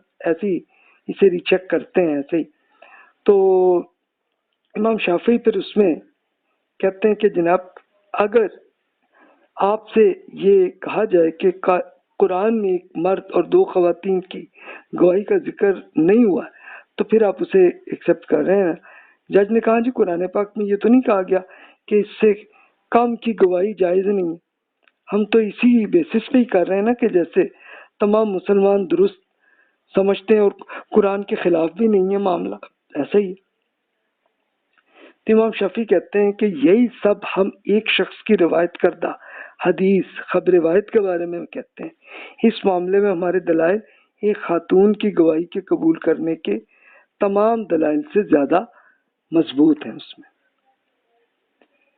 اسے ری چیک کرتے ہیں ایسے ہی۔ تو امام شافعی پھر اس میں کہتے ہیں کہ جناب اگر آپ سے یہ کہا جائے کہ قرآن میں ایک مرد اور 2 خواتین کی گواہی کا ذکر نہیں ہوا تو پھر آپ اسے ایکسیپٹ کر رہے ہیں۔ جج نے کہا جی قرآن پاک میں یہ تو نہیں کہا گیا کہ اس سے کم کی گواہی جائز نہیں ہے، ہم تو اسی بیسس پہ ہی کر رہے ہیں نا کہ جیسے تمام مسلمان درست سمجھتے ہیں اور قرآن کے خلاف بھی نہیں ہے معاملہ، ایسا ہی ہے۔ امام شافعی کہتے ہیں کہ یہی سب ہم ایک شخص کی روایت کردہ حدیث خبر واحد کے بارے میں کہتے ہیں۔ اس معاملے میں ہمارے دلائل ایک خاتون کی گواہی کے قبول کرنے کے تمام دلائل سے زیادہ مضبوط ہیں۔ اس میں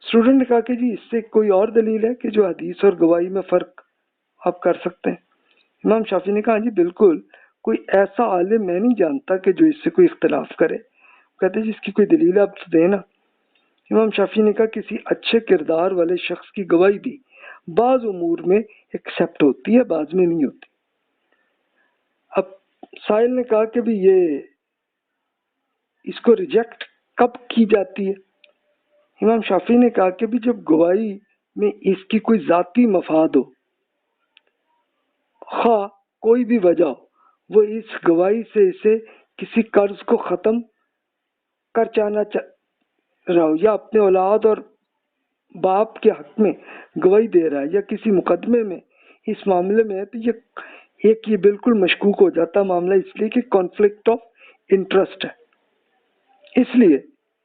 اسٹوڈنٹ نے کہا کہ جی اس سے کوئی اور دلیل ہے کہ جو حدیث اور گواہی میں فرق آپ کر سکتے ہیں؟ امام شافعی نے کہا جی بالکل، کوئی ایسا عالم میں نہیں جانتا کہ جو اس سے کوئی اختلاف کرے۔ کہتے جی اس کی کوئی دلیل آپ دیں نا۔ امام شافعی نے کہا کسی اچھے کردار والے شخص کی گواہی بھی بعض امور میں ایکسیپٹ ہوتی ہے، بعض میں نہیں ہوتی۔ اب سائل نے کہا کہ بھی یہ اس کو ریجیکٹ کب کی جاتی ہے؟ امام شافعی نے کہا کہ بھی جب گواہی میں اس کی کوئی ذاتی مفاد ہو، خواہ کوئی بھی وجہ ہو، وہ اس گواہی سے اسے کسی قرض کو ختم کر چاہنا رہا ہو یا اپنے اولاد اور باپ کے حق میں گواہی دے رہا ہے یا کسی مقدمے میں اس معاملے میں ہے تو یہ بالکل مشکوک ہو جاتا معاملہ، اس لیے کہ کانفلکٹ آف انٹرسٹ ہے، اس لیے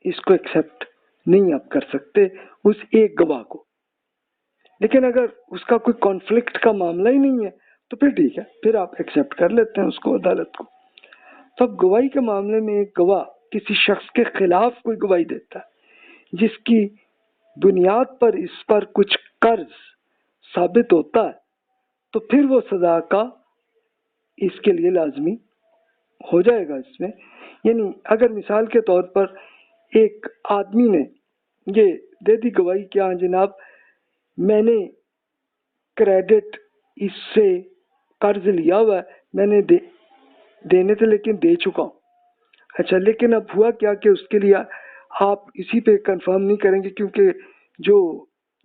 اس کو ایکسیپٹ نہیں آپ کر سکتے اس ایک گواہ کو۔ لیکن اگر اس کا کوئی کانفلکٹ کا معاملہ ہی نہیں ہے تو پھر ٹھیک ہے، پھر آپ ایکسیپٹ کر لیتے ہیں اس کو، عدالت کو۔ تو اب گواہی کے معاملے میں ایک گواہ کسی شخص کے خلاف کوئی گواہی دیتا ہے جس کی بنیاد پر اس پر کچھ قرض ثابت ہوتا ہے تو پھر وہ سزا کا اس کے لیے لازمی ہو جائے گا اس میں۔ یعنی اگر مثال کے طور پر ایک آدمی نے یہ دے دی گواہی کہ ہاں جناب میں نے کریڈٹ اس سے قرض لیا ہوا ہے، میں نے دینے تھے لیکن دے چکا ہوں، اچھا لیکن اب ہوا کیا کہ اس کے لیے آپ اسی پہ کنفرم نہیں کریں گے کیونکہ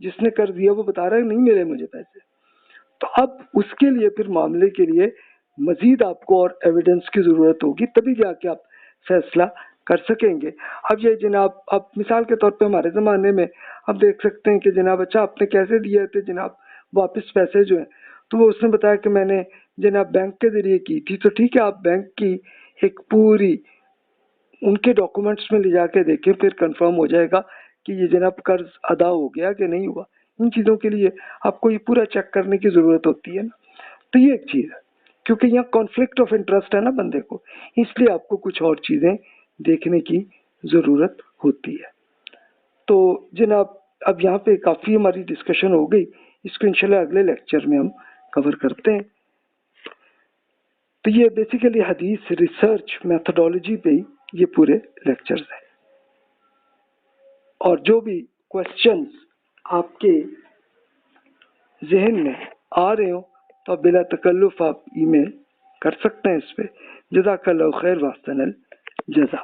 جس نے قرض دیا وہ بتا رہا ہے نہیں ملے مجھے پیسے، تو اب اس کے لیے پھر معاملے کے لیے مزید آپ کو اور ایویڈنس کی ضرورت ہوگی، تبھی جا کے آپ فیصلہ کر سکیں گے۔ اب یہ جناب اب مثال کے طور پہ ہمارے زمانے میں آپ دیکھ سکتے ہیں کہ جناب اچھا آپ نے کیسے دیے تھے جناب واپس پیسے جو ہیں، تو وہ اس نے بتایا کہ میں نے جناب بینک کے ذریعے کی تھی، تو ٹھیک ہے آپ بینک کی ایک پوری ان کے ڈاکومنٹس میں لے جا کے دیکھیں، پھر کنفرم ہو جائے گا کہ یہ جناب قرض ادا ہو گیا کہ نہیں ہوا۔ ان چیزوں کے لیے آپ کو یہ پورا چیک کرنے کی ضرورت ہوتی ہے نا، تو یہ ایک چیز ہے کیونکہ یہاں کانفلکٹ آف انٹرسٹ ہے نا بندے کو، اس لیے آپ کو کچھ اور چیزیں دیکھنے کی ضرورت ہوتی ہے۔ تو جناب اب یہاں پہ کافی ہماری ڈسکشن ہو گئی، اس کو انشاءاللہ اگلے لیکچر میں ہم کور کرتے ہیں۔ تو یہ بیسیکلی حدیث ریسرچ میتھڈالوجی پہ ہی یہ پورے لیکچرز ہیں، اور جو بھی کوشچنز آپ کے ذہن میں آ رہے ہوں تو آپ بلا تکلف آپ ای میل کر سکتے ہیں اس پہ۔ جزاک اللہ خیر واحسن الجزا۔